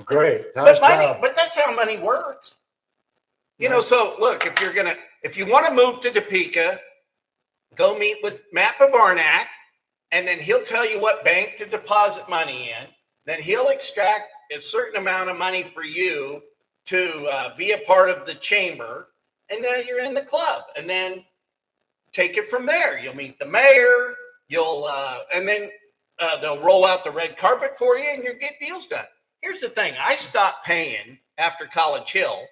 Great. Nice job. But that's how money works. You know, so look, if you want to move to Topeka, go meet with Matt Babarnak, and then he'll tell you what bank to deposit money in. Then he'll extract a certain amount of money for you to be a part of the chamber, and then you're in the club. And then take it from there. You'll meet the mayor. And then they'll roll out the red carpet for you, and you'll get deals done. Here's the thing: I stopped paying after College Hill,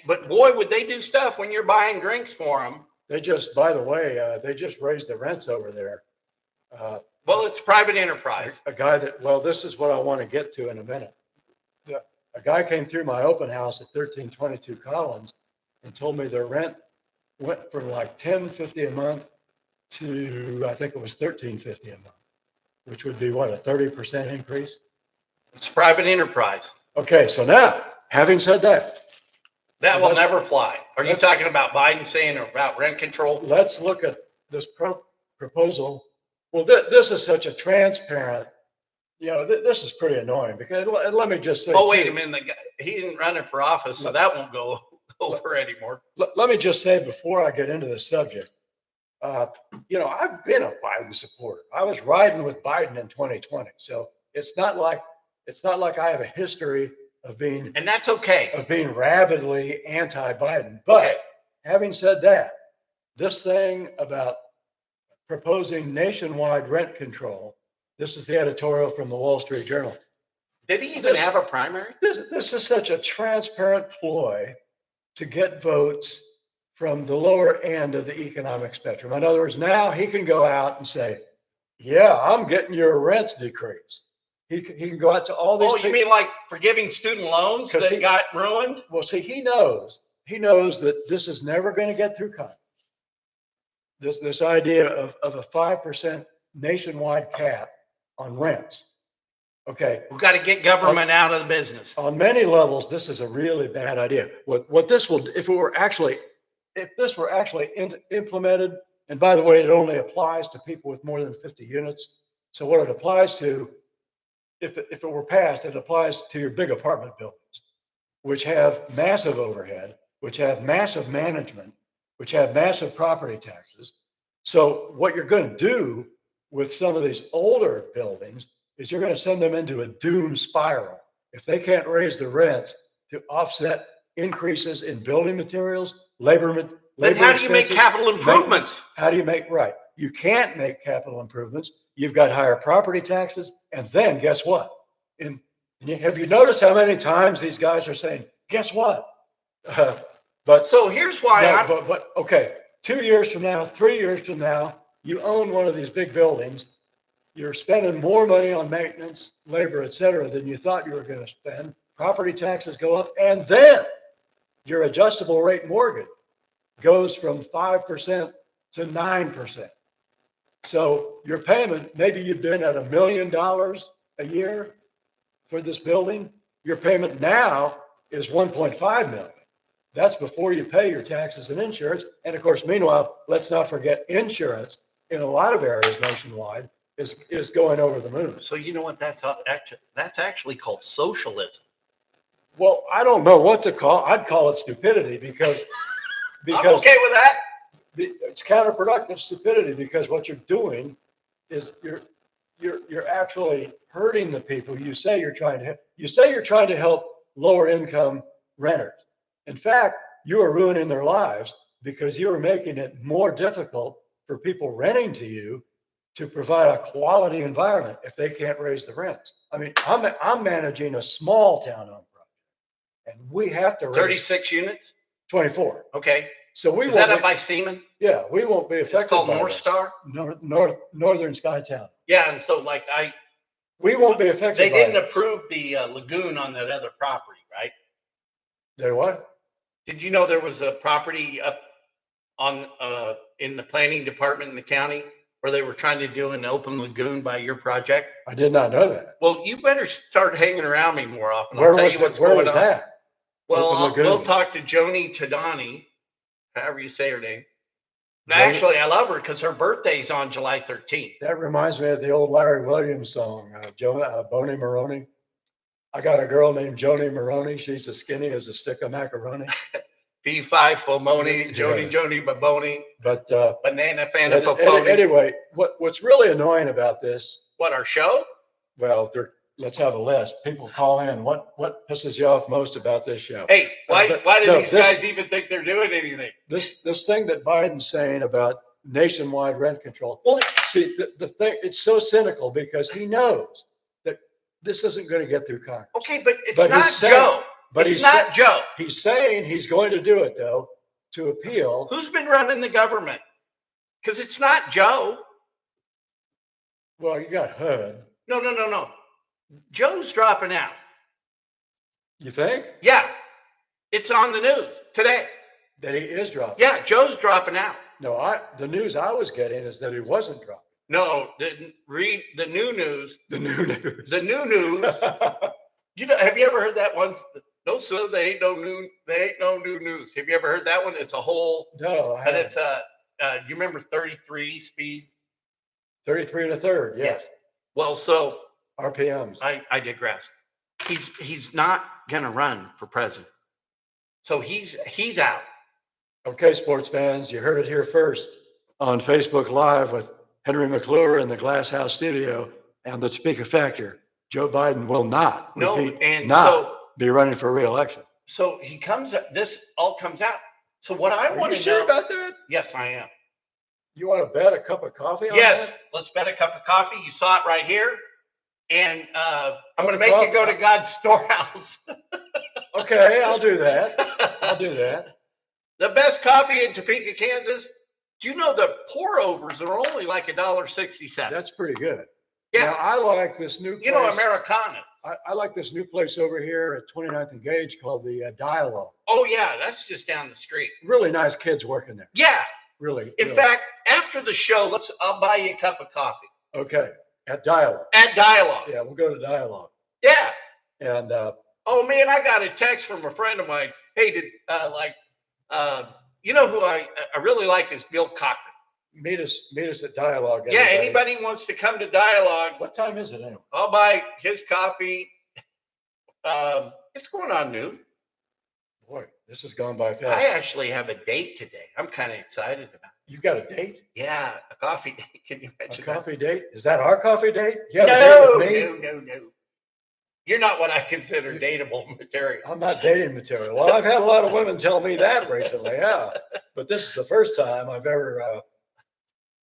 but boy, would they do stuff when you're buying drinks for them. They just, by the way, they just raised the rents over there. Well, it's private enterprise. A guy this is what I want to get to in a minute. A guy came through my open house at 1322 Collins and told me their rent went from like $10.50 a month to, I think it was $13.50 a month, which would be what, a 30% increase? It's private enterprise. Okay, so now, having said that, that will never fly. Are you talking about Biden saying about rent control? Let's look at this proposal. Well, this is such a transparent, this is pretty annoying because let me just say. Oh, wait a minute. The guy, he didn't run it for office, so that won't go over anymore. Let me just say before I get into the subject, I've been a Biden supporter. I was riding with Biden in 2020. So it's not like I have a history of being, and that's okay, of being rabidly anti-Biden. But having said that, this thing about proposing nationwide rent control, this is the editorial from the Wall Street Journal. Did he even have a primary? This is such a transparent ploy to get votes from the lower end of the economic spectrum. In other words, now he can go out and say, yeah, I'm getting your rents decreased. He can go out to all these. Oh, you mean like forgiving student loans that got ruined? Well, see, he knows that this is never going to get through Congress. This idea of a 5% nationwide cap on rents. Okay. We've got to get government out of the business. On many levels, this is a really bad idea. What this will, if this were actually implemented, and by the way, it only applies to people with more than 50 units. So what it applies to, if it were passed, it applies to your big apartment buildings, which have massive overhead, which have massive management, which have massive property taxes. So what you're going to do with some of these older buildings is you're going to send them into a doom spiral. If they can't raise the rents to offset increases in building materials, labor then how do you make capital improvements? How do you make, right? You can't make capital improvements. You've got higher property taxes. And then guess what? Have you noticed how many times these guys are saying, guess what? But so here's why but 2 years from now, 3 years from now, you own one of these big buildings you're spending more money on maintenance, labor, et cetera, than you thought you were going to spend. Property taxes go up, and then your adjustable rate mortgage goes from 5% to 9%. So your payment, maybe you've been at $1 million a year for this building. Your payment now is 1.5 million. That's before you pay your taxes and insurance. And of course, meanwhile, let's not forget insurance in a lot of areas nationwide is going over the moon. So you know what that's actually called socialism. Well, I don't know what to call. I'd call it stupidity because I'm okay with that. it's counterproductive stupidity, because what you're doing is you're actually hurting the people you say you're trying to help. You say you're trying to help lower income renters. In fact, you are ruining their lives because you are making it more difficult for people renting to you to provide a quality environment if they can't raise the rents. I mean, I'm managing a small town-owned project, and we have to raise 36 units. 24. Okay. So we Is won't that up be, by Seaman? yeah, we won't be affected. It's called by North this. Star. Northern Skytown. Yeah, and so like We won't be affected. they by didn't this. approve the lagoon on that other property, right? They what? Did you know there was a property up on in the planning department in the county where they were trying to do an open lagoon by your project? I did not know that. Well, you better start hanging around me more often. Where I'll tell was you it? what's Where going was on. that? Well, Open lagoon. we'll talk to Joni Tadani, however you say her name. Joni- Actually, I love her because her birthday's on July 13th. That reminds me of the old Larry Williams song, Boney Maroney. I got a girl named Joni Maroney. She's as skinny as a stick of macaroni. P5 Fomoni, Yeah. Joni Baboni, But Banana Fana Fofoni. anyway, what's really annoying about this? What, our show? Well, let's have a list. People call in. What pisses you off most about this show? Hey, why do no, these this- guys even think they're doing anything? This thing that Biden's saying about nationwide rent control. Well, See, the thing, it's so cynical because he knows that this isn't going to get through Congress. okay, but it's But not he's saying- Joe. But It's he's not Joe. He's saying he's going to do it, though, to appeal. Who's been running the government? Because it's not Joe. Well, you got HUD. No. Joe's dropping out. You think Yeah, it's on the news today. that he is dropping? Yeah, Joe's dropping out. No, the news I was getting is that he wasn't dropping. No, read the new news. The new news. The new news. Have you ever heard that one? No, sir, they ain't no new news. Have you ever heard that one? It's a whole, No, and it's you remember 33 speed? 33 and a third. Yes. Well, so RPMs. I digress. He's not gonna run for president. So he's out. Okay, sports fans, you heard it here first on Facebook Live with Henry McClure in the Glass House studio and the Topeka Factor. Joe Biden will not be running for re-election. So he comes. This all comes out. So what I Are want you to sure know? about that? Yes, I am. You want to bet a cup of coffee on Yes, that? let's bet a cup of coffee. You saw it right here, and I'm going to make Well, you go to God's storehouse. Okay, I'll do that. I'll do that. The best coffee in Topeka, Kansas. Do you know the pour overs are only like $1.67? That's pretty good. Yeah. Now, I like this new place. You know, Americana. I like this new place over here at 29th and Gage called the Dialogue. Oh yeah, that's just down the street. Really nice kids working there. Yeah. Really. In fact, after the show, I'll buy you a cup of coffee Okay. At Dialogue. at Dialogue. Yeah, we'll go to Dialogue. Yeah. And Oh man, I got a text from a friend of mine. Hey, you know who I really like is Bill Cochran. meet us at Dialogue. Yeah, everybody. anybody wants to come to Dialogue, What time is it anyway? I'll buy his coffee. It's going on noon. Boy, this has gone by I fast. actually have a date today. I'm kind of excited about it. You got a date? Yeah, a coffee date. Can you A imagine that? coffee date? Is that our coffee date? You have a date with me? No. You're not what I consider dateable material. I'm not dating material. Well, I've had a lot of women tell me that recently, yeah. But this is the first time I've ever,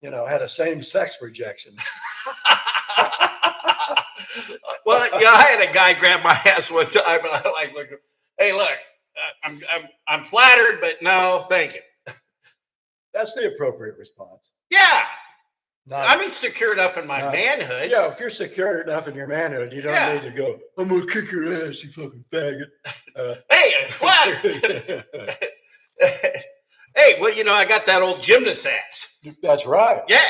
had a same-sex rejection. Well, yeah, I had a guy grab my ass one time, and I like look. Hey, look, I'm flattered, but no, thank you. That's the appropriate response. Yeah, I'm secure enough in my not- manhood. Yeah, if you're secure enough in your manhood, you don't Yeah. need to go, I'm going to kick your ass, you fucking faggot. Hey, what? Hey, well, I got that old gymnast ass. That's right. Yeah.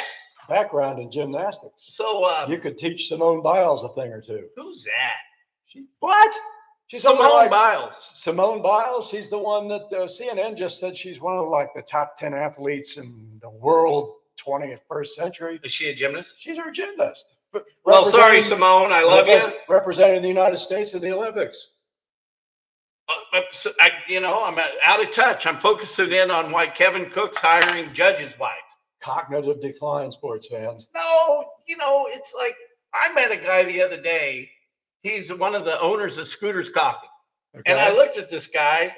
Background in gymnastics. So, You could teach Simone Biles a thing or two. who's that? What? She's Simone Biles. Simone Biles. She's the one that CNN just said she's one of like the top 10 athletes in the world 21st century. Is she a gymnast? She's our gymnast. Well, sorry, Simone. I love you. Representing the United States in the Olympics. I'm out of touch. I'm focusing in on why Kevin Cook's hiring judges' wives. Cognitive decline, sports fans. No, it's like I met a guy the other day. He's one of the owners of Scooter's Coffee. Okay. And I looked at this guy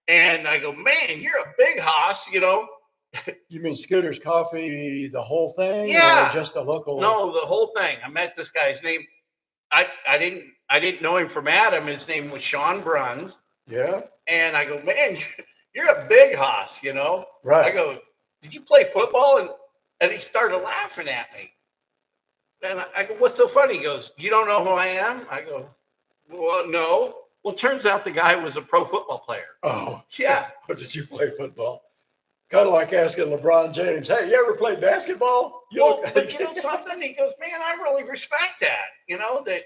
and I go, man, you're a big hoss, You mean Scooter's Coffee, the whole thing? Yeah. Or just a local? No, the whole thing. I met this guy's name. I didn't know him from Adam. His name was Sean Bruns. Yeah. And I go, man, you're a big hoss, Right. I go, did you play football? And he started laughing at me. And I go, what's so funny? He goes, you don't know who I am? I go, well, no. Well, turns out the guy was a pro football player. Oh. Yeah. Or did you play football? Kind of like asking LeBron James, hey, you ever played basketball? But you know something? He goes, man, I really respect that. That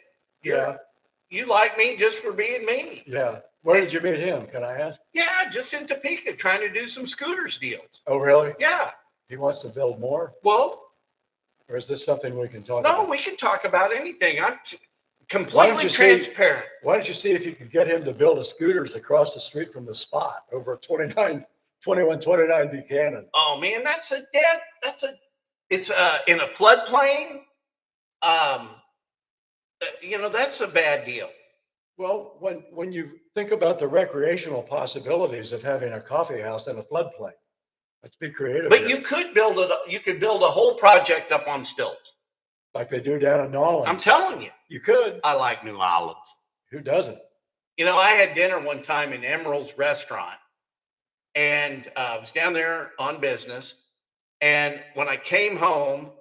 you like me just for being me. Yeah. Where did you meet him? Can I ask? Yeah, just in Topeka, trying to do some scooters deals. Oh, really? Yeah. He wants to build more? Well, or is this something we can talk no, about? we can talk about anything. I'm completely transparent. Why don't you see if you can get him to build a scooters across the street from the spot over at 2129 Buchanan? Oh man, it's in a floodplain. That's a bad deal. Well, when you think about the recreational possibilities of having a coffee house in a floodplain, let's be creative. But here. you could build a whole project up on stilts. Like they do down in New Orleans. I'm telling you. You could. I like New Orleans. Who doesn't? I had dinner one time in Emerald's restaurant, and I was down there on business. And when I came home,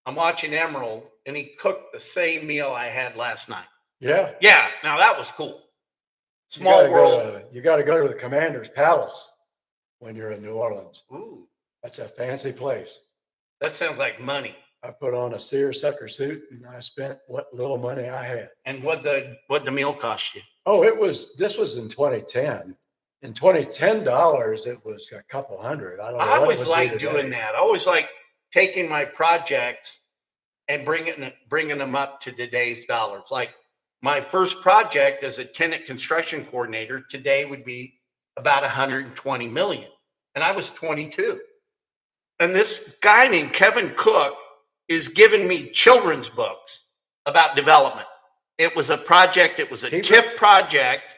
I'm watching Emerald, and he cooked the same meal I had last night. Yeah. Yeah. Now that was cool. Small world. You got to go to the Commander's Palace when you're in New Orleans. Ooh, That's a fancy place. that sounds like money. I put on a seersucker suit and I spent what little money I had. And what the meal cost you? Oh, this was in 2010. In 2010 dollars, it was a couple hundred. I don't know. I always like doing that. I always like taking my projects and bringing them up to today's dollars. Like my first project as a tenant construction coordinator today would be about 120 million. And I was 22. And this guy named Kevin Cook is giving me children's books about development. It was a project. It was a TIF project,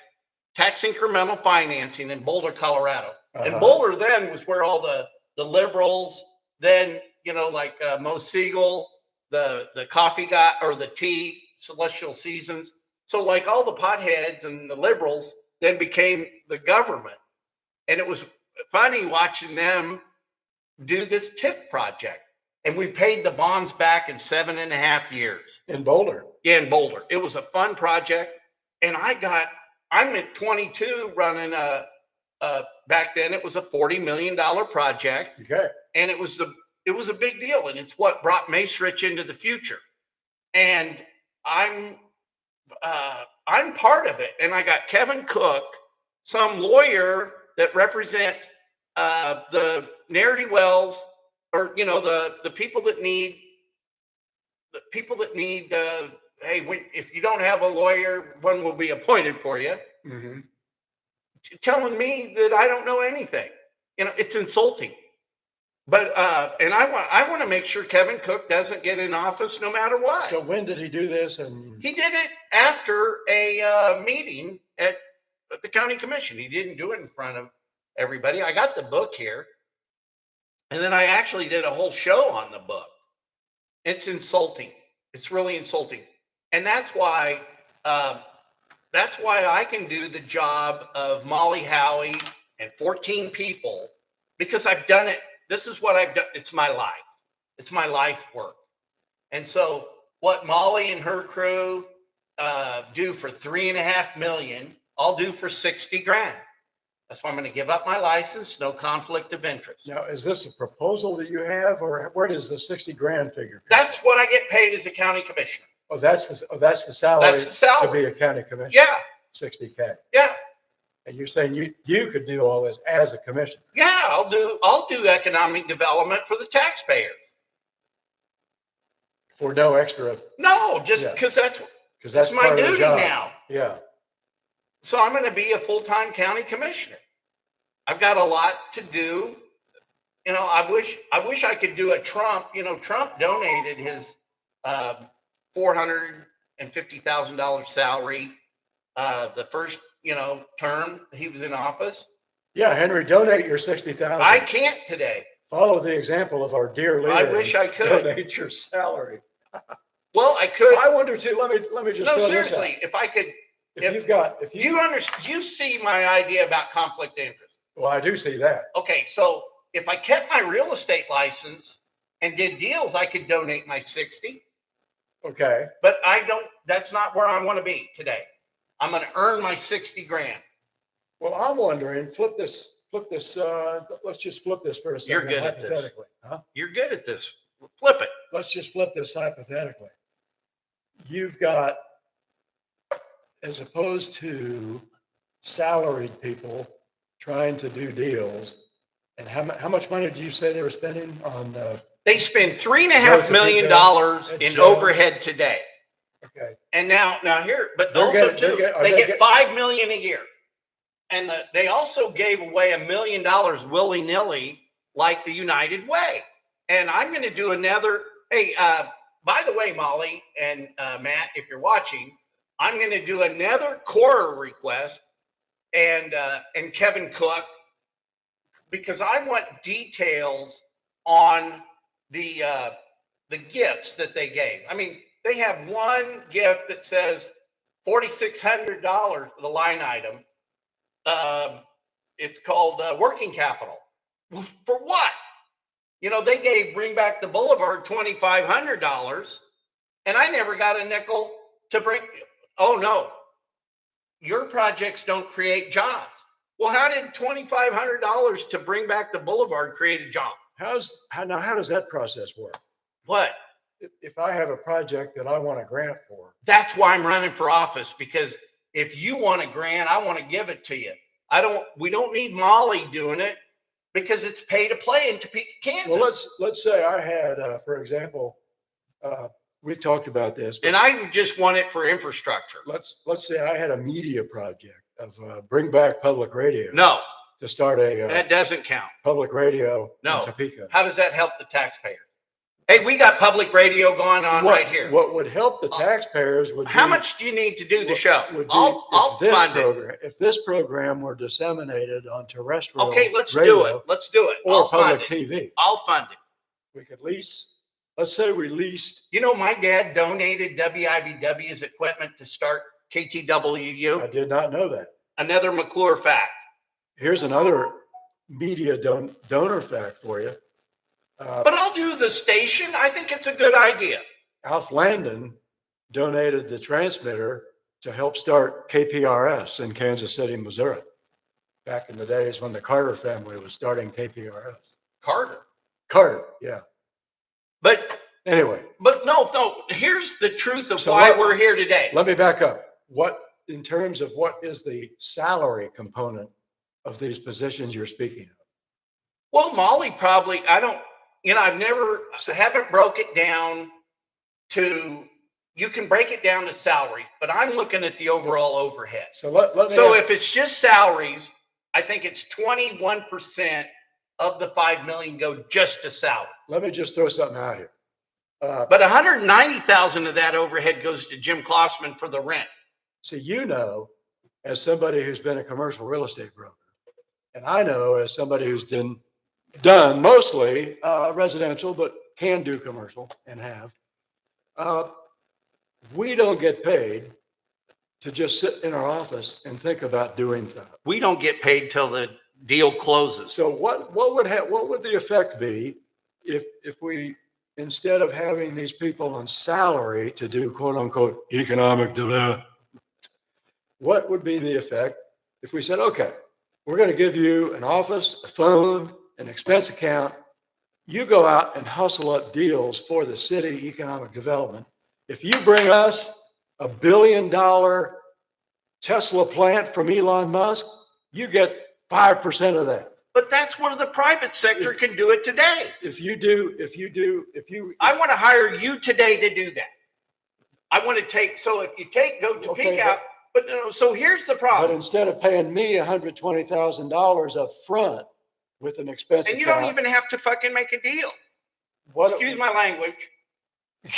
tax incremental financing in Boulder, Colorado. And Boulder then was where all the liberals, then, like Mo Siegel, the coffee guy, or the tea, Celestial Seasons. So like all the potheads and the liberals then became the government. And it was funny watching them do this TIF project. And we paid the bonds back in 7.5 years. In Boulder. Yeah, in Boulder. It was a fun project. And I'm at 22 running back then it was a $40 million project. Okay. And it was a big deal. And it's what brought Macerich into the future. And I'm part of it. And I got Kevin Cook, some lawyer that represent the Narity Wells, or the people that need hey, if you don't have a lawyer, one will be appointed for you. Mm-hmm. Telling me that I don't know anything. It's insulting. But and I want to make sure Kevin Cook doesn't get in office no matter what. So when did he do this? And he did it after a meeting at the county commission. He didn't do it in front of everybody. I got the book here. And then I actually did a whole show on the book. It's insulting. It's really insulting. And that's why I can do the job of Molly Howie and 14 people, because I've done it. This is what I've done. It's my life. It's my life work. And so what Molly and her crew do for $3.5 million, I'll do for 60 grand. That's why I'm going to give up my license, no conflict of interest. Now, is this a proposal that you have, or where does the 60 grand figure? That's what I get paid as a county commissioner. Oh, that's the salary. That's the salary. To be a county commissioner. Yeah, 60K. yeah, And you're saying you could do all this as a commissioner? yeah. I'll do economic development for the taxpayers. For no extra, No, just Yeah. because because that's my part of the duty job. now. Yeah. So I'm going to be a full-time county commissioner. I've got a lot to do. You know, I wish I could do a Trump. You know, Trump donated his $450,000 salary the first term he was in office. Yeah, Henry, donate your 60,000. I can't today. Follow the example of our dear leader. I wish I could. Donate your salary. Well, I could. I wonder too. Let me just. No, throw this seriously, out. if I could. If Do you understand? You see my idea about conflict of interest? well, I do see that. Okay, so if I kept my real estate license and did deals, I could donate my 60. Okay. But I don't. That's not where I want to be today. I'm going to earn my 60 grand. Well, I'm wondering. Flip this. Let's just flip this for a second. You're good at this. Hypothetically, huh? You're good at this. Flip it. Let's just flip this hypothetically. You've got, as opposed to salaried people trying to do deals, and how much money did you say they were spending on? They spend $3.5 million in overhead today. Okay. And now here, but They're also getting- too, they're they getting- get $5 million a year, and they also gave away $1 million willy nilly, like the United Way. And I'm going to do another. Hey, by the way, Molly and Matt, if you're watching, I'm going to do another quarter request, and Kevin Cook, because I want details on the gifts that they gave. I mean, they have one gift that says $4,600, the line item. It's called working capital. For what? You know, they gave Bring Back the Boulevard $2,500, and I never got a nickel to bring. Oh no, your projects don't create jobs. Well, how did $2,500 to Bring Back the Boulevard create a job? How does that process work? What? If I have a project that I want a grant for, That's why I'm running for office, because if you want a grant, I want to give it to you. We don't need Molly doing it, because it's pay to play in Topeka, Kansas. well, let's say I had, for example, we talked about this, but And I just want it for infrastructure. let's say I had a media project of Bring Back Public Radio. No, To start a that doesn't count. public radio No. in Topeka. How does that help the taxpayer? Hey, we got public radio going on right here. What would help the taxpayers would How be, much do you need to do the show? would be I'll if this fund it. program, if this program were disseminated on terrestrial Okay, let's do radio it. Let's do it. or I'll fund public it. TV. I'll fund it. We could lease. Let's say we leased. You know, my dad donated WIBW's equipment to start I KTWU. did not know that. Another McClure fact. Here's another media donor fact for you. But I'll do the station. I think it's a good idea. Alf Landon donated the transmitter to help start KPRS in Kansas City, Missouri, back in the days when the Carter family was starting KPRS. Carter, yeah. But Anyway, no. Here's the truth of So why what- we're here today. let me back up. In terms of what is the salary component of these positions you're speaking of? Well, Molly probably, I haven't broke it down to, you can break it down to salary, but I'm looking at the overall overhead. So let me So ask- if it's just salaries, I think it's 21% of the 5 million go just to salary. let me just throw something out here. But 190,000 of that overhead goes to Jim Klossman for the rent. So as somebody who's been a commercial real estate broker, and I know as somebody who's done mostly residential, but can do commercial and have, we don't get paid to just sit in our office and think about doing stuff. We don't get paid till the deal closes. So what would the effect be if we instead of having these people on salary to do quote unquote economic development, what would be the effect if we said, okay, we're going to give you an office, a phone, an expense account. You go out and hustle up deals for the city economic development. If you bring us $1 billion Tesla plant from Elon Musk, you get 5% of that. But that's where the private sector can do it today. I want to hire you today to do that. I want to take, so if you go to Okay, peak out, but no, so here's the But problem. instead of paying me $120,000 up front with an expense And you account, don't even have to fucking make a deal. what? Excuse my language.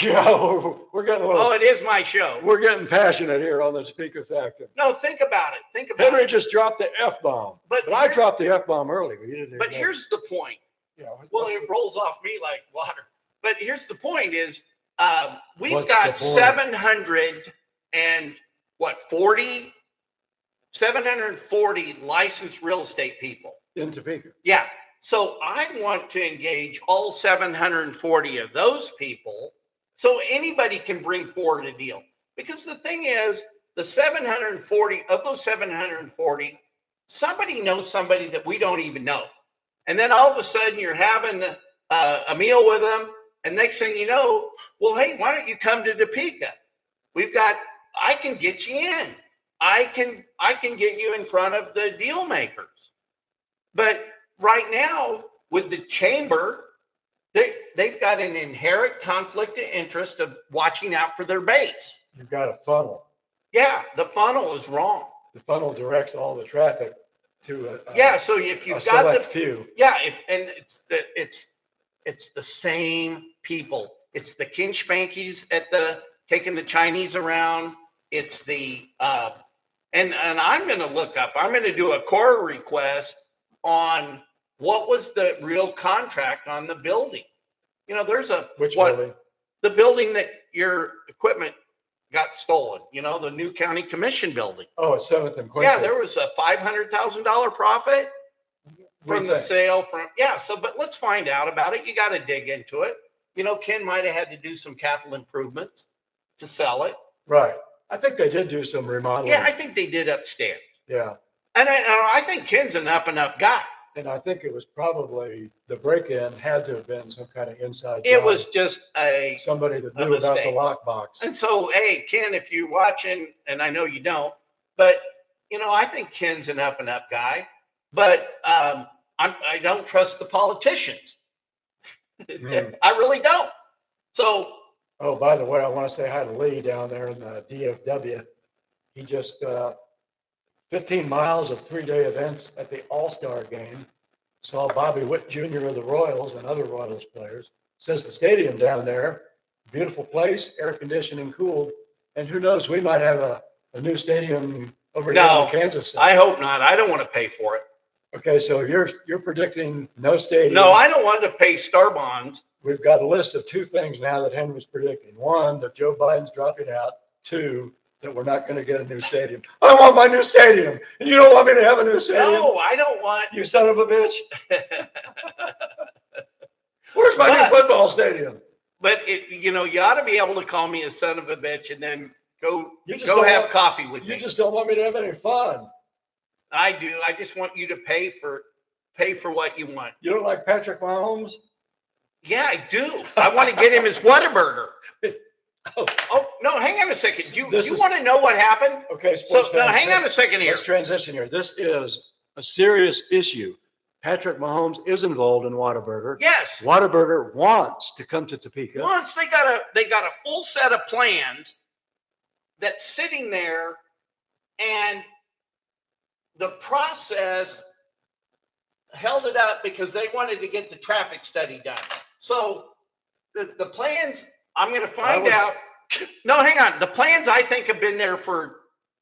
Yeah, we're getting a Oh, little, it is my show. we're getting passionate here on the speaker factor. No, think about it. Think about Henry it. just dropped the F-bomb, but I dropped the F-bomb early. But here's the point. Yeah, Well, it rolls off me like water. But here's the point is, we've What's got the point? 740 licensed real estate people. in Topeka. Yeah. So I want to engage all 740 of those people so anybody can bring forward a deal. Because the thing is, the 740 of those 740, somebody knows somebody that we don't even know. And then all of a sudden you're having a meal with them. And next thing you know, well, hey, why don't you come to Topeka? I can get you in. I can get you in front of the deal makers. But right now with the chamber, they've got an inherent conflict of interest of watching out for their base. You've got a funnel. Yeah, the funnel is wrong. The funnel directs all the traffic to So if a you've got select few. It's the same people. It's the King Spankies taking the Chinese around. It's the and I'm going to look up. I'm going to do a core request on what was the real contract on the building. You know, there's Which building? the building that your equipment got stolen. You know, the new county commission building. Oh, at 7th and Quincy. Yeah, there was a $500,000 profit from the sale but let's find out about it. You got to dig into it. You know, Ken might have had to do some capital improvements to sell it. Right. I think they did do some remodeling. Yeah, I think they did upstairs. Yeah. And I think Ken's an up and up guy. And I think it was probably the break-in had to have been some kind of inside It job. was just Somebody that knew about the lockbox. And so, hey, Ken, if you're watching, and I know you don't, but you know, I think Ken's an up and up guy. But I don't trust the politicians. I really don't. So. Oh, by the way, I want to say hi to Lee down there in the DFW. He just 15 miles of 3-day events at the All-Star game. Saw Bobby Witt Jr. of the Royals and other Royals players. Says the stadium down there, beautiful place, air conditioned and cooled. And who knows, we might have a new stadium over here in Kansas City. I hope not. I don't want to pay for it. Okay, so you're predicting no stadium. No, I don't want to pay star bonds. We've got a list of 2 things now that Henry's predicting. 1, that Joe Biden's dropping out. 2, that we're not going to get a new stadium. I want my new stadium, and you don't want me to have a new stadium. No, I don't want. You son of a bitch. Where's my new football stadium? But you ought to be able to call me a son of a bitch and then go have coffee with me. You just don't want me to have any fun. I do. I just want you to pay for what you want. You don't like Patrick Mahomes? Yeah, I do. I want to get him his Whataburger. Oh no! Hang on a second. You want to know what happened? Okay. Hang on a second here. Let's transition here. This is a serious issue. Patrick Mahomes is involved in Whataburger. Yes. Whataburger wants to come to Topeka. Once they got a full set of plans that's sitting there, and the process held it up because they wanted to get the traffic study done. So the plans, I'm going to find out. No, hang on. The plans, I think, have been there for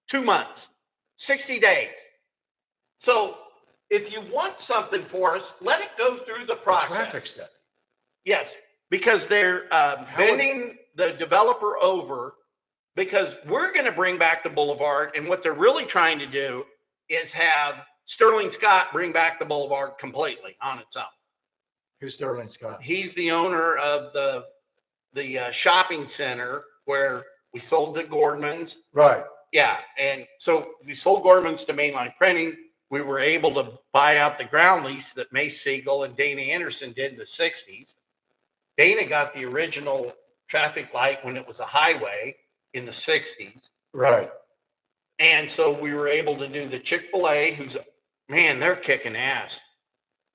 2 months, 60 days. So if you want something for us, let it go through the process. Traffic study. Yes, because they're bending the developer over because we're going to bring back the boulevard. And what they're really trying to do is have Sterling Scott bring back the boulevard completely on its own. Who's Sterling Scott? He's the owner of the shopping center where we sold to Gordman's. Right. Yeah, and so we sold Gordman's to Mainline Printing. We were able to buy out the ground lease that Mace Siegel and Dana Anderson did in the 60s. Dana got the original traffic light when it was a highway in the 60s. Right. And so we were able to do the Chick-fil-A, who's, man, they're kicking ass.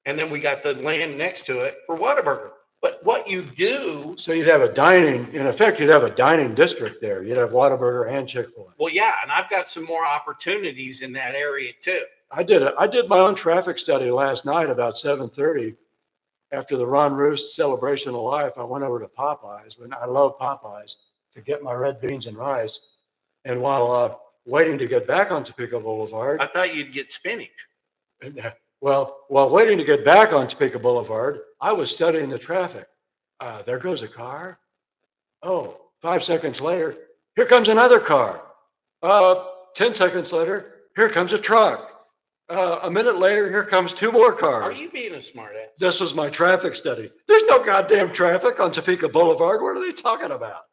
And then we got the land next to it for Whataburger. But what you do, So you'd have a dining, in effect, you'd have a dining district there. You'd have Whataburger and Chick-fil-A. well, yeah, and I've got some more opportunities in that area too. I did my own traffic study last night about 7:30. After the Ron Roost celebration of life, I went over to Popeyes, when I love Popeyes, to get my red beans and rice. And while waiting to get back on Topeka Boulevard, I thought you'd get spinach. well, while waiting to get back on Topeka Boulevard, I was studying the traffic. There goes a car. Oh, 5 seconds later, here comes another car. 10 seconds later, here comes a truck. A minute later, here comes 2 more cars. Are you being a smart ass? This was my traffic study. There's no goddamn traffic on Topeka Boulevard. What are they talking about?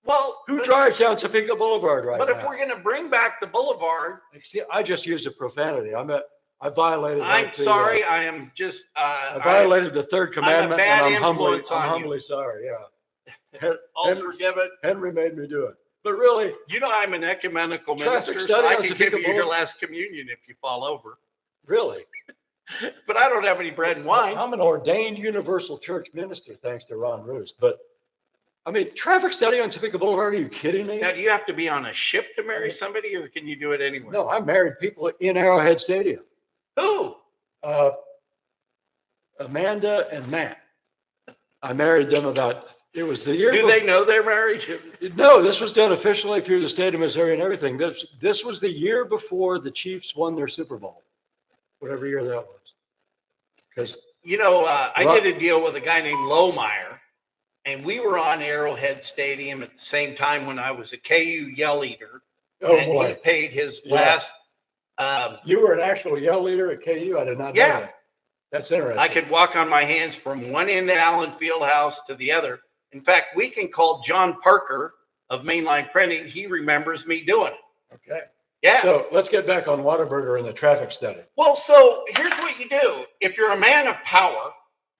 Well, Who drives down Topeka Boulevard right now? but if we're going to bring back the boulevard, See, I just used a profanity. I violated. I'm like the, sorry. I am just. I violated the third commandment, bad and I'm influence on you. humbly sorry. Yeah. I'll forgive it. Henry made me do it. But really, You know, I'm an ecumenical Traffic minister, so study I on can give Topeka you your Boulevard. last communion if you fall over. really, But I don't have any bread and wine. I'm an ordained universal church minister, thanks to Ron Roost. But I mean, traffic study on Topeka Boulevard? Are you kidding me? Now, do you have to be on a ship to marry somebody, or can you do it anywhere? No, I married people in Arrowhead Stadium. Who? Amanda and Matt. I married them it was the year. Do they know they're married? No, this was done officially through the state of Missouri and everything. This was the year before the Chiefs won their Super Bowl, whatever year that was. Because You know, I did a deal with a guy named Lohmeyer, and we were on Arrowhead Stadium at the same time when I was a KU yell leader. oh and he boy, paid his Yeah. last. you were an actual yell leader at KU. I did not know Yeah. that. That's interesting. I could walk on my hands from one end of Allen Fieldhouse to the other. In fact, we can call John Parker of Mainline Printing. He remembers me doing it. Okay. Yeah. So let's get back on Whataburger and the traffic study. Well, so here's what you do. If you're a man of power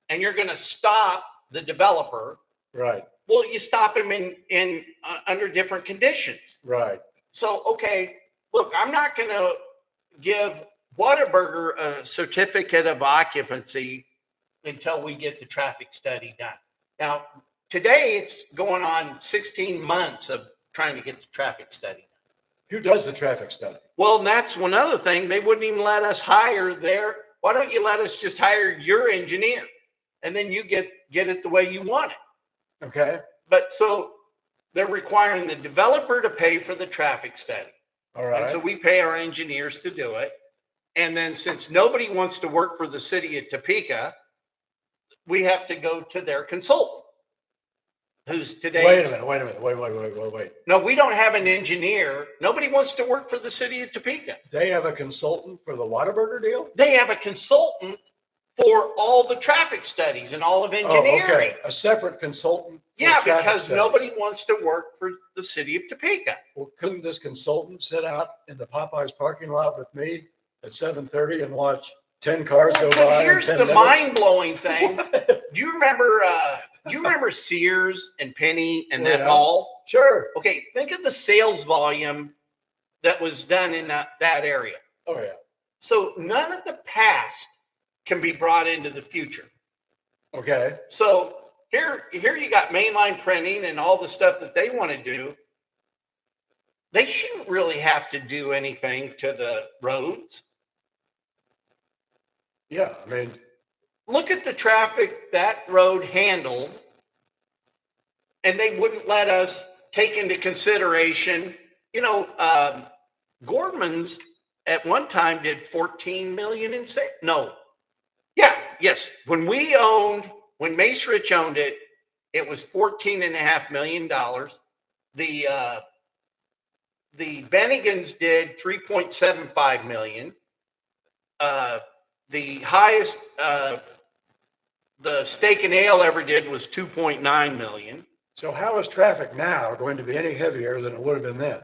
and you're going to stop the developer, Right. well, you stop him in under different conditions. Right. So, okay, look, I'm not going to give Whataburger a certificate of occupancy until we get the traffic study done. Now, today it's going on 16 months of trying to get the traffic study. Who does the traffic study? Well, and that's one other thing. They wouldn't even let us hire their. Why don't you let us just hire your engineer, and then you get it the way you want it? Okay. But so they're requiring the developer to pay for the traffic study. All right. And so we pay our engineers to do it. And then since nobody wants to work for the city of Topeka, we have to go to their consultant, who's today. Wait a minute. Wait. No, we don't have an engineer. Nobody wants to work for the city of Topeka. They have a consultant for the Whataburger deal? They have a consultant for all the traffic studies and all of engineering. Oh, okay. A separate consultant. for Yeah, traffic because studies. nobody wants to work for the city of Topeka. Well, couldn't this consultant sit out in the Popeyes parking lot with me at 7:30 and watch 10 cars go But by? in here's 10 the minutes? mind-blowing thing. Do you remember Sears and Penny and that Yeah. mall? Sure. Okay, think of the sales volume that was done in that area. Oh, yeah. So none of the past can be brought into the future. Okay. So here you got Mainline Printing and all the stuff that they want to do. They shouldn't really have to do anything to the roads. Yeah. I mean, Look at the traffic that road handled, and they wouldn't let us take into consideration, Gordman's at one time did 14 million in sales. No. Yeah. Yes. When Mace Rich owned it, it was $14.5 million. The Bennigans did 3.75 million. The highest the steak and ale ever did was 2.9 million. So how is traffic now going to be any heavier than it would have been then?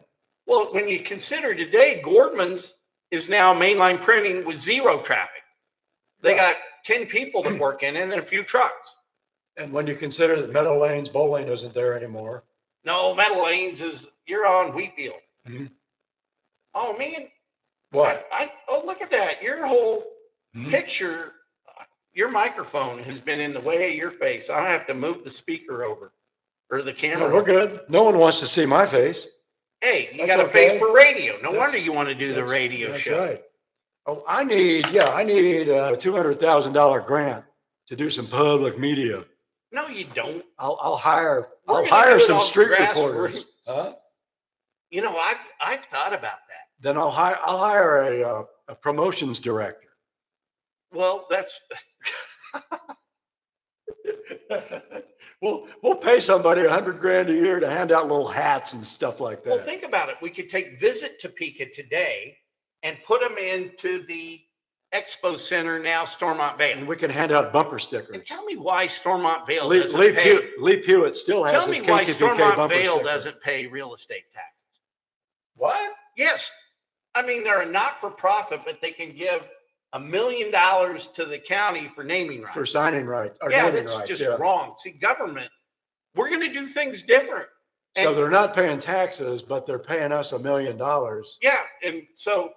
Well, when you consider today, Gordman's is now mainline printing with zero traffic. They got 10 people that work in it and a few trucks. And when you consider that Meadow Lanes bowling isn't there anymore. No, Metal Lanes you're on Wheatfield. Mhm. Oh man. What? Oh, look at that. Your whole Mhm. picture, your microphone has been in the way of your face. I have to move the speaker over or the No, camera. we're good. No one wants to see my face. Hey, you That's got a okay. face for radio. No That's- wonder you want to do the That's- radio that's show. Right. Oh, I need a $200,000 grant to do some public media. No, you don't. I'll hire We're gonna do it some on street grassroots. reporters. Huh? You know, I've thought about that. Then I'll hire a promotions director. Well, that's We'll pay somebody $100,000 a year to hand out little hats and stuff like well. that. Think about it. We could take Visit Topeka today and put them into the Expo Center now, Stormont Vale. And we can hand out bumper And stickers. tell me why Stormont Vale Lee doesn't pay. Hewitt still has Tell his me why KTPK Stormont bumper Vale sticker. doesn't pay real estate taxes. What? Yes, I mean they're a not-for-profit, but they can give $1 million to the county for naming rights. For signing rights. Or Yeah, naming that's rights, just yeah. wrong. See, government, we're going to do things different. So And- they're not paying taxes, but they're paying us $1 million. Yeah, and so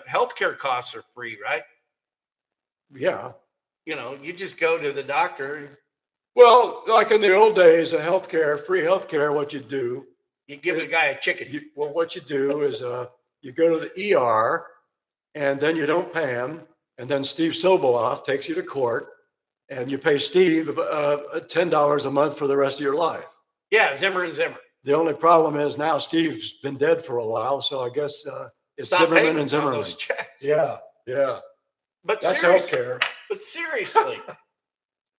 healthcare costs are free, right? Yeah. You know, you just go to the doctor and Well, like in the old days, free healthcare, what you do, you give a guy a chicken. what you do is you go to the ER and then you don't pay him. And then Steve Soboloff takes you to court and you pay Steve $10 a month for the rest of your life. Yeah, Zimmer and Zimmer. The only problem is now Steve's been dead for a while. So I guess it's Stop Zimmerman and payments on Zimmerman. those checks. Yeah. Yeah. But That's seriously, healthcare.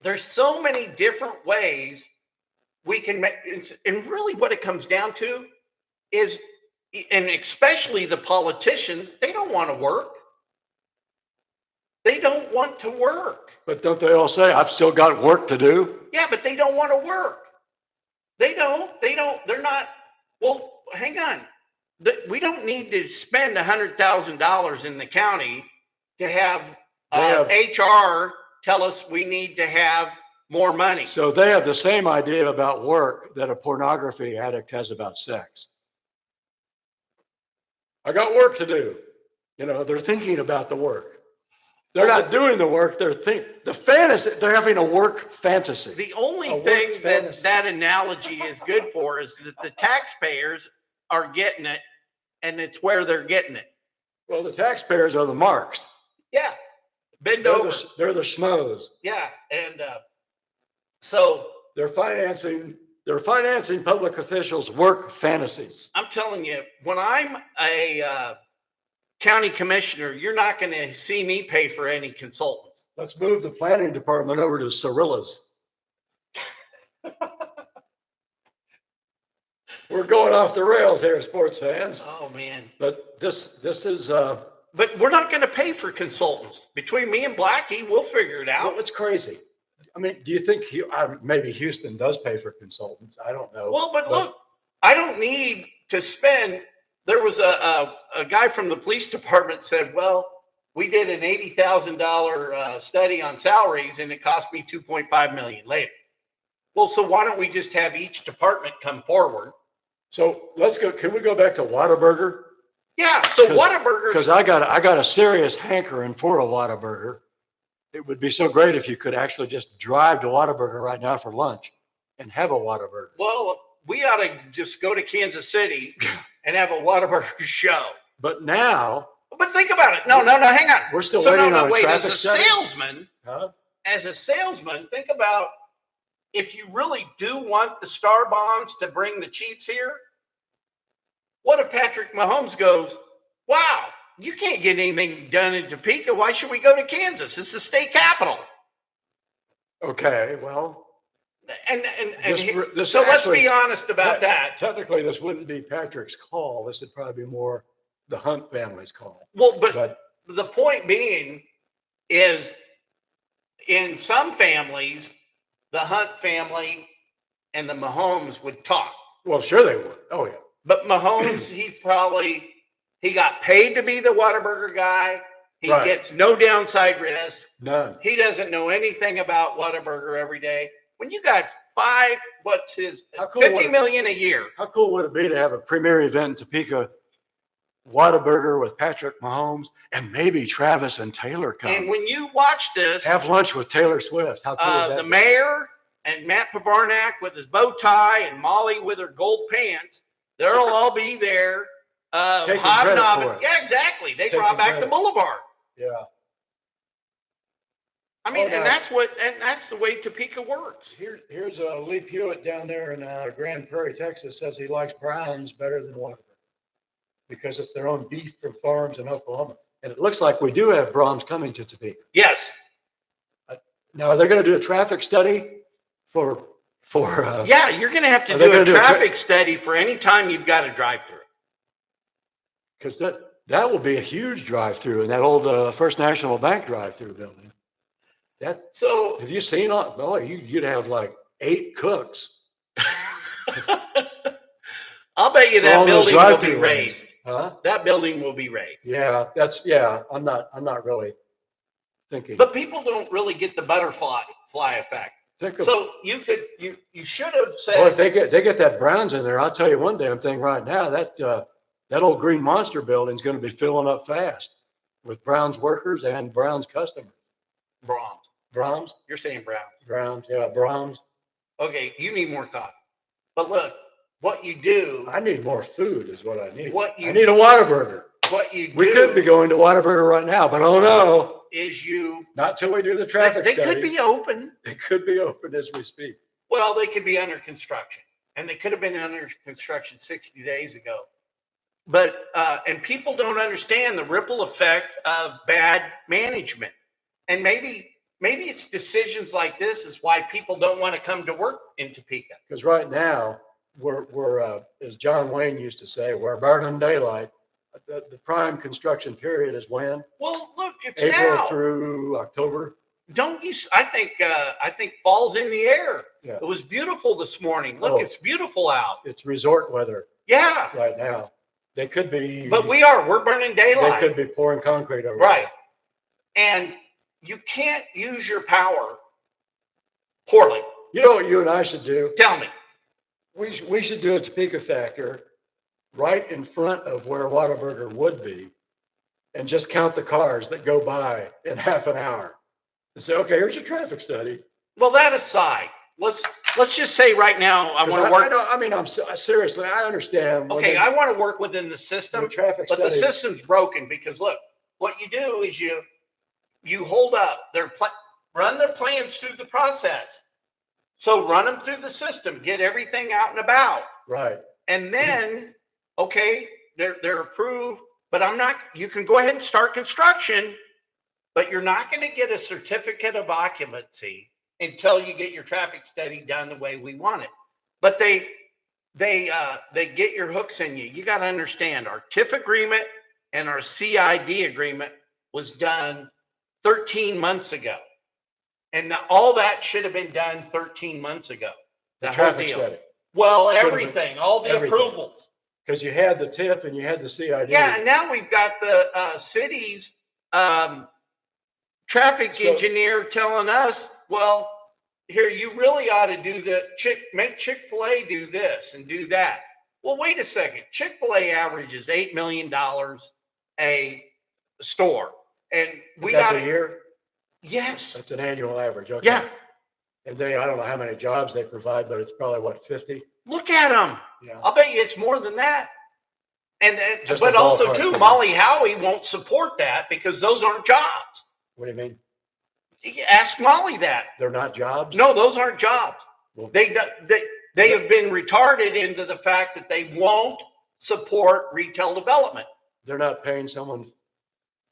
there's so many different ways we can make, and really what it comes down to is, and especially the politicians, they don't want to work. They don't want to work. But don't they all say, I've still got work to do? Yeah, but they don't want to work. They're not, well, hang on. We don't need to spend $100,000 in the county to have HR tell us we need to have more money. So they have the same idea about work that a pornography addict has about sex. I got work to do. You know, they're thinking about the work. They're not doing the work. They're having a work fantasy. The only A work thing fantasy. that analogy is good for is that the taxpayers are getting it, and it's where they're getting it. Well, the taxpayers are the marks. Yeah. Bend They're over. they're the schmoes. Yeah. And so They're financing public officials' work fantasies. I'm telling you, when I'm a county commissioner, you're not going to see me pay for any consultants. Let's move the planning department over to Cirillas. We're going off the rails here, sports fans. Oh man. But this is But we're not going to pay for consultants. Between me and Blackie, we'll figure it out. well, it's crazy. I mean, do you think maybe Houston does pay for consultants? I don't know. Well, but look, I don't need to spend. There was a guy from the police department said, well, we did an $80,000 study on salaries and it cost me $2.5 million later. Well, so why don't we just have each department come forward? So let's go. Can we go back to Whataburger? Yeah. So Whataburger. Because I got a serious hankering for a Whataburger. It would be so great if you could actually just drive to Whataburger right now for lunch and have a Whataburger. Well, we ought to just go to Kansas City and have a Whataburger show. But now But think about it. No, hang on. we're still waiting on a wait. traffic As a study? salesman, Huh? think about if you really do want the Star Bonds to bring the Chiefs here. What if Patrick Mahomes goes, wow, you can't get anything done in Topeka. Why should we go to Kansas? It's the state capital. Okay, well, And this so let's actually- be honest about that. technically this wouldn't be Patrick's call. This would probably be more the Hunt family's call. Well, but But the point being is in some families, the Hunt family and the Mahomes would talk. Well, sure they would. Oh, yeah. But Mahomes, he got paid to be the Whataburger guy. He Right. gets no downside risk. None. He doesn't know anything about Whataburger every day. When you got How cool 50 million a year. How cool would it be to have a premier event in Topeka, Whataburger with Patrick Mahomes, and maybe Travis and Taylor come? And when you watch this, Have lunch with Taylor Swift. How cool would that the be? mayor and Matt Pavarnak with his bow tie and Molly with her gold pants, they'll all be there. Taking Hobnobbing. credit for it. Yeah, exactly. They Taking brought back the credit. Boulevard. Yeah. I mean, Oh, no. and that's the way Topeka works. Here's a Lee Hewitt down there in Grand Prairie, Texas, says he likes Browns better than Whataburger because it's their own beef from farms in Oklahoma. And it looks like we do have Brahms coming to Topeka. Yes. Now, are they going to do a traffic study for? Yeah, you're going to have to Are they do a gonna do a traffic study for any time you've got a drive-through. Because that will be a huge drive-through in that old First National Bank drive-through building. So Have you seen all? Oh, you'd have like 8 cooks. I'll bet you For all that those building will be drive-through raised. Huh? That building will be raised. Yeah, I'm not really thinking. But people don't really get the butterfly effect. Think of, So you should have well, if said, they get that Browns in there, I'll tell you one damn thing right now. That old Green Monster building's going to be filling up fast with Browns workers and Browns customers. Brahms. Brahms, You're saying Brown. Browns, yeah, Brahms. Okay, you need more coffee. But look, what you do, I need more food, is what I need. I need a Whataburger. what you We do could be going to Whataburger right now, but oh no, is you. not till we do the traffic They study. could be open. They could be open as we speak. Well, they could be under construction, and they could have been under construction 60 days ago. But and people don't understand the ripple effect of bad management, and maybe it's decisions like this is why people don't want to come to work in Topeka. Because right now, we're as John Wayne used to say, we're burning daylight. The prime construction period is when? Well, look, it's April now. through October. Don't you? I think fall's in the air. Yeah. It was beautiful this morning. Look, Oh. it's beautiful out. It's resort weather Yeah, right now. They could be. but we're burning They daylight. could be pouring concrete over Right. And you can't use your power poorly. there. You know what you and I should do? Tell me. We should do a Topeka factor right in front of where Whataburger would be, and just count the cars that go by in half an hour, and say, okay, here's your traffic study. Well, that aside, let's just say right now I want to work. Seriously, I understand. when Okay, they- I want to work within the the system, traffic but the study. system's broken because look, what you do is you hold up run their plans through the process. So run them through the system, get everything out and about. Right. And then, okay, they're approved, but you can go ahead and start construction, but you're not going to get a certificate of occupancy until you get your traffic study done the way we want it. But they get your hooks in you. You got to understand our TIF agreement and our CID agreement was done 13 months ago. And all that should have been done 13 months ago. The The whole traffic deal. study. Well, Should have been everything, all the everything. approvals. Because you had the TIF and you had the CID. Yeah, and now we've got the city's traffic So- engineer telling us, well, here, you really ought to do make Chick-fil-A do this and do that. Well, wait a second. Chick-fil-A averages $8 million a store. And we That's got a year. yes. That's an annual average. Okay. Yeah. And I don't know how many jobs they provide, but it's probably what, 50? Look at them. Yeah. I'll bet you it's more than that. And then, Just but a also ballpark too, figure. Molly Howie won't support that because those aren't jobs. What do you mean? You ask Molly that. They're not jobs? No, those aren't jobs. Well- They have been retarded into the fact that they won't support retail development. They're not paying someone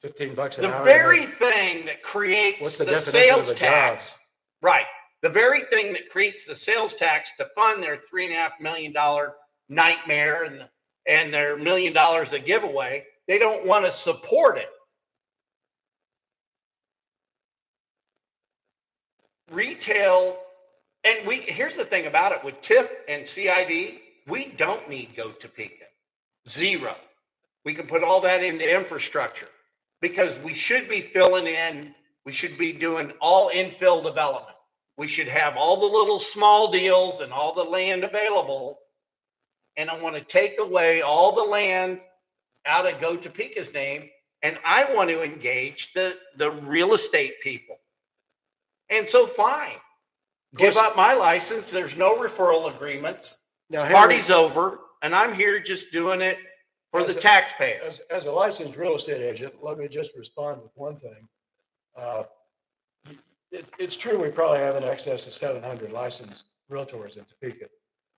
$15 an The hour? very thing that creates What's the the definition sales of a job? tax, right? The very thing that creates the sales tax to fund their $3.5 million nightmare and their $1 million a giveaway, they don't want to support it. retail, and here's the thing about it with TIF and CID, we don't need Go Topeka. Zero. We can put all that into infrastructure because we should be filling in, we should be doing all infill development. We should have all the little small deals and all the land available. And I want to take away all the land out of Go Topeka's name, and I want to engage the real estate people. And so fine, give up my license. There's no referral agreements. Now, Party's over, and I'm here just doing it for the taxpayer. As a licensed real estate agent, let me just respond with one thing. It's true we probably have in excess of 700 licensed realtors in Topeka.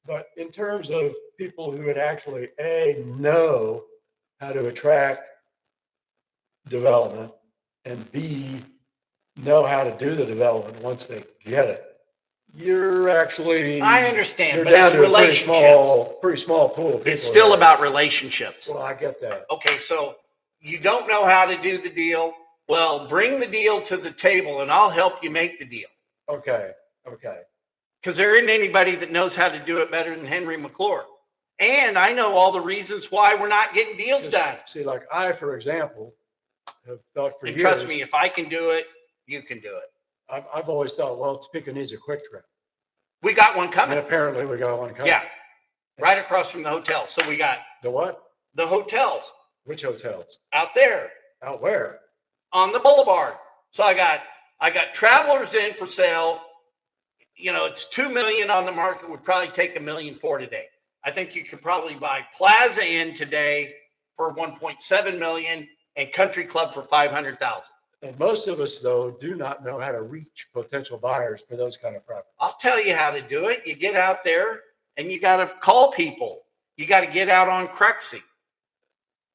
But in terms of people who would actually, A, know how to attract development, and B, know how to do the development once they get it, you're actually, I understand, you're but down it's to a relationships. pretty small pool of people. It's still there. about relationships. Well, I get that. Okay, so you don't know how to do the deal. Well, bring the deal to the table and I'll help you make the deal. Okay. Because there isn't anybody that knows how to do it better than Henry McClure. And I know all the reasons why we're not getting deals done. See, like I, for example, have thought for And years. trust me, if I can do it, you can do it. I've always thought, well, Topeka needs a quick trip. We got one And coming. apparently we got one coming. Yeah, right across from the hotel. So we got The what? the hotels Which hotels? out there Out where? on the boulevard. So I got Travelers in for sale. You know, it's 2 million on the market. Would probably take $1 million for today. I think you could probably buy Plaza in today for 1.7 million and Country Club for 500,000. And most of us, though, do not know how to reach potential buyers for those kind of properties. I'll tell you how to do it. You get out there and you got to call people. You got to get out on Crexy.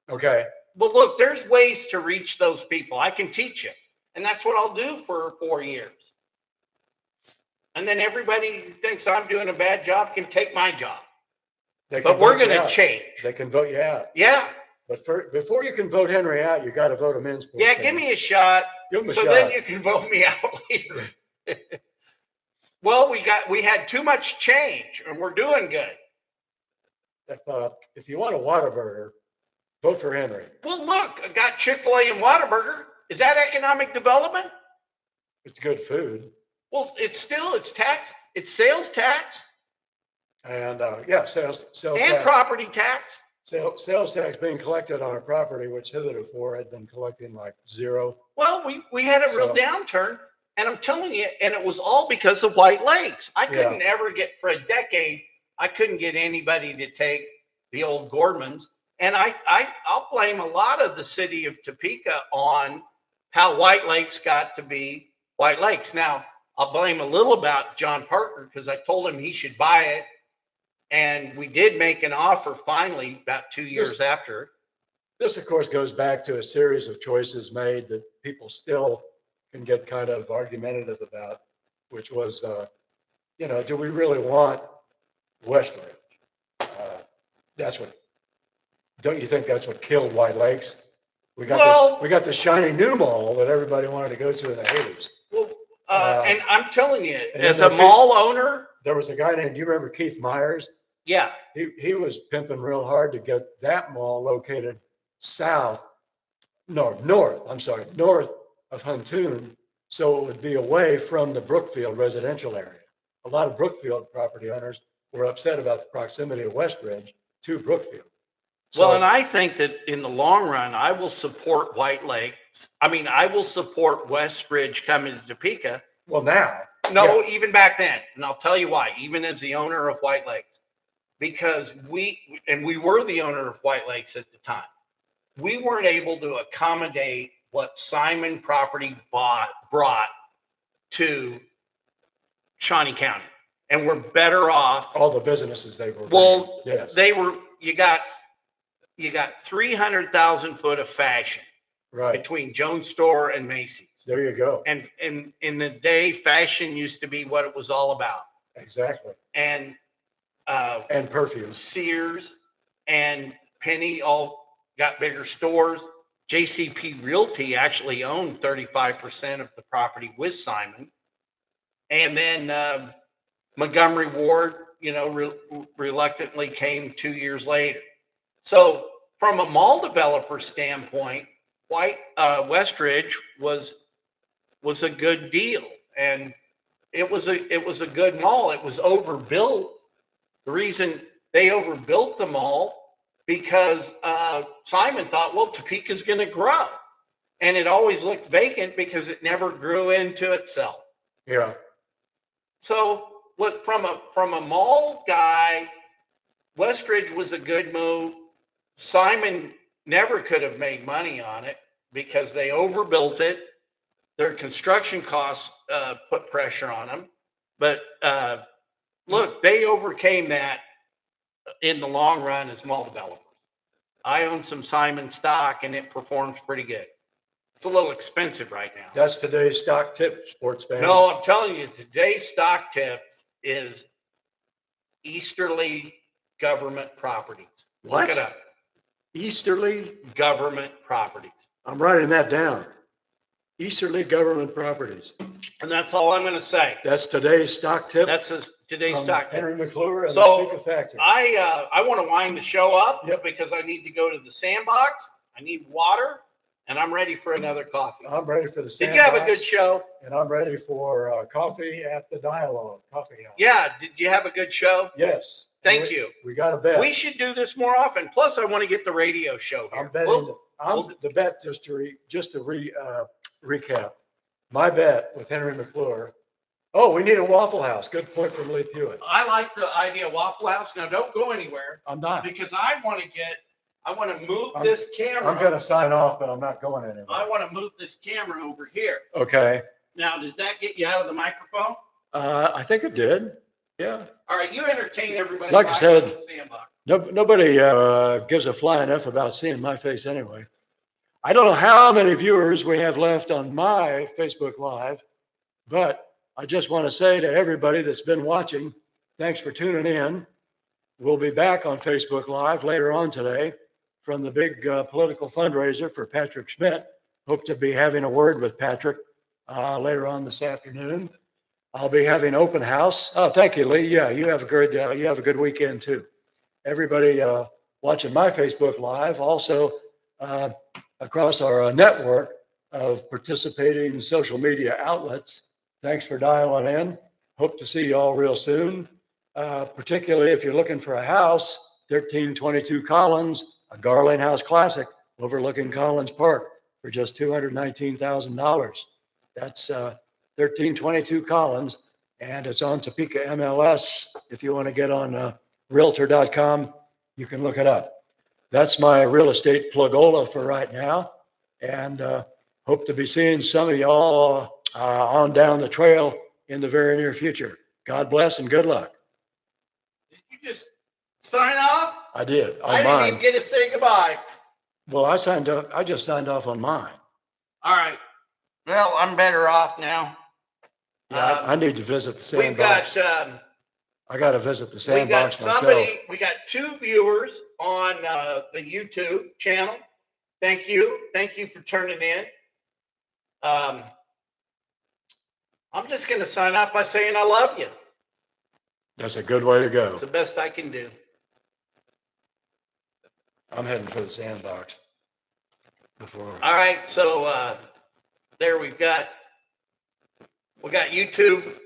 Okay. Well, look, there's ways to reach those people. I can teach you. And that's what I'll do for 4 years. And then everybody who thinks I'm doing a bad job can take my job. But we're going to change. They can vote you out. Yeah. But before you can vote Henry out, you got to vote him in. Yeah, give me a shot. Give him a so shot. Then you can vote me out later. Well, we had too much change and we're doing good. If you want a Whataburger, vote for Henry. Well, look, I got Chick-fil-A and Whataburger. Is that economic development? It's good food. Well, it's tax, it's sales tax And yeah, sales and tax. property tax. Sales tax being collected on a property which hitherto had been collecting like zero. Well, we had a real downturn, and I'm telling you, and it was all because of White Lakes. I couldn't ever get, for a decade, I couldn't get anybody to take the old Gordmans. And I'll blame a lot of the city of Topeka on how White Lakes got to be White Lakes. Now, I'll blame a little about John Parker because I told him he should buy it. And we did make an offer finally about 2 years after. This, of course, goes back to a series of choices made that people still can get kind of argumentative about, which was, do we really want Westridge? Don't you think that's what killed White Lakes? We got the shiny new mall that everybody wanted to go to in the 80s. Well, and I'm telling you, as a mall owner, there was a guy named, do you remember Keith Myers? Yeah. He was pimping real hard to get that mall located north of Huntoon, so it would be away from the Brookfield residential area. A lot of Brookfield property owners were upset about the proximity of Westridge to Brookfield. Well, and I think that in the long run, I will support White Lakes. I mean, I will support Westridge coming to Topeka. Well, now. No, even back then. And I'll tell you why, even as the owner of White Lakes. Because we were the owner of White Lakes at the time. We weren't able to accommodate what Simon Property brought to Shawnee County. And we're better off. All the businesses they were. Well, yes. You got 300,000 foot of fashion between Jones Store and Macy's. There you go. And in the day, fashion used to be what it was all about. Exactly. And perfume. Sears and Penny all got bigger stores. JCP Realty actually owned 35% of the property with Simon. And then Montgomery Ward, reluctantly came 2 years later. So from a mall developer standpoint, Westridge was a good deal, and it was a good mall. It was overbuilt. The reason they overbuilt the mall because Simon thought, well, Topeka's going to grow, and it always looked vacant because it never grew into itself. Yeah. So, look, from a mall guy, Westridge was a good move. Simon never could have made money on it because they overbuilt it. Their construction costs put pressure on them. But look, they overcame that in the long run as mall developers. I own some Simon stock, and it performs pretty good. It's a little expensive right now. That's today's stock tip, sports fan. No, I'm telling you, today's stock tip is Easterly Government Properties. What? Look it up. Easterly? Government Properties. I'm writing that down. Easterly Government Properties. And that's all I'm going to say. That's today's stock tip. That's today's from stock tip. Henry McClure and So, the Topeka Factory. I want to wind the show up Yep. because I need to go to the sandbox. I need water, and I'm ready for another coffee. I'm ready for the Did sandbox. you have a good show? And I'm ready for coffee at the Dialogue Coffee House. Yeah. Did you have a good show? Yes. Thank you. We got a bet. We should do this more often. Plus, I want to get the radio show here. I'm betting. We'll- The bet just to recap. My bet with Henry McClure. Oh, we need a Waffle House. Good point from Lee Hewitt. I like the idea of Waffle House. Now, don't go anywhere I'm not. because I want to move this camera. I'm going to sign off, but I'm not going anywhere. I want to move this camera over here. Okay. Now, does that get you out of the microphone? I think it did. Yeah. All right, you entertain everybody. Like I live said- on the sandbox. Nobody gives a flying F about seeing my face anyway. I don't know how many viewers we have left on my Facebook Live, but I just want to say to everybody that's been watching, thanks for tuning in. We'll be back on Facebook Live later on today from the big political fundraiser for Patrick Schmidt. Hope to be having a word with Patrick later on this afternoon. I'll be having open house. Oh, thank you, Lee. Yeah, you have a good weekend too. Everybody watching my Facebook Live, also across our network of participating social media outlets. Thanks for dialing in. Hope to see you all real soon. Particularly if you're looking for a house, 1322 Collins, a Garland House Classic overlooking Collins Park for just $219,000. That's 1322 Collins, and it's on Topeka MLS. If you want to get on realtor.com, you can look it up. That's my real estate plugola for right now, and hope to be seeing some of y'all on down the trail in the very near future. God bless and good luck. Did you just sign off? I did on I didn't mine. even get to say goodbye. Well, I just signed off on mine. All right. Well, I'm better off now. Yeah, I need to visit the We've sandbox. got I got to visit the we got sandbox myself. somebody. We got 2 viewers on the YouTube channel. Thank you for turning in. I'm just going to sign off by saying I love you. That's a good way to go. It's the best I can do. I'm heading for the sandbox. Before. All right, so there we got YouTube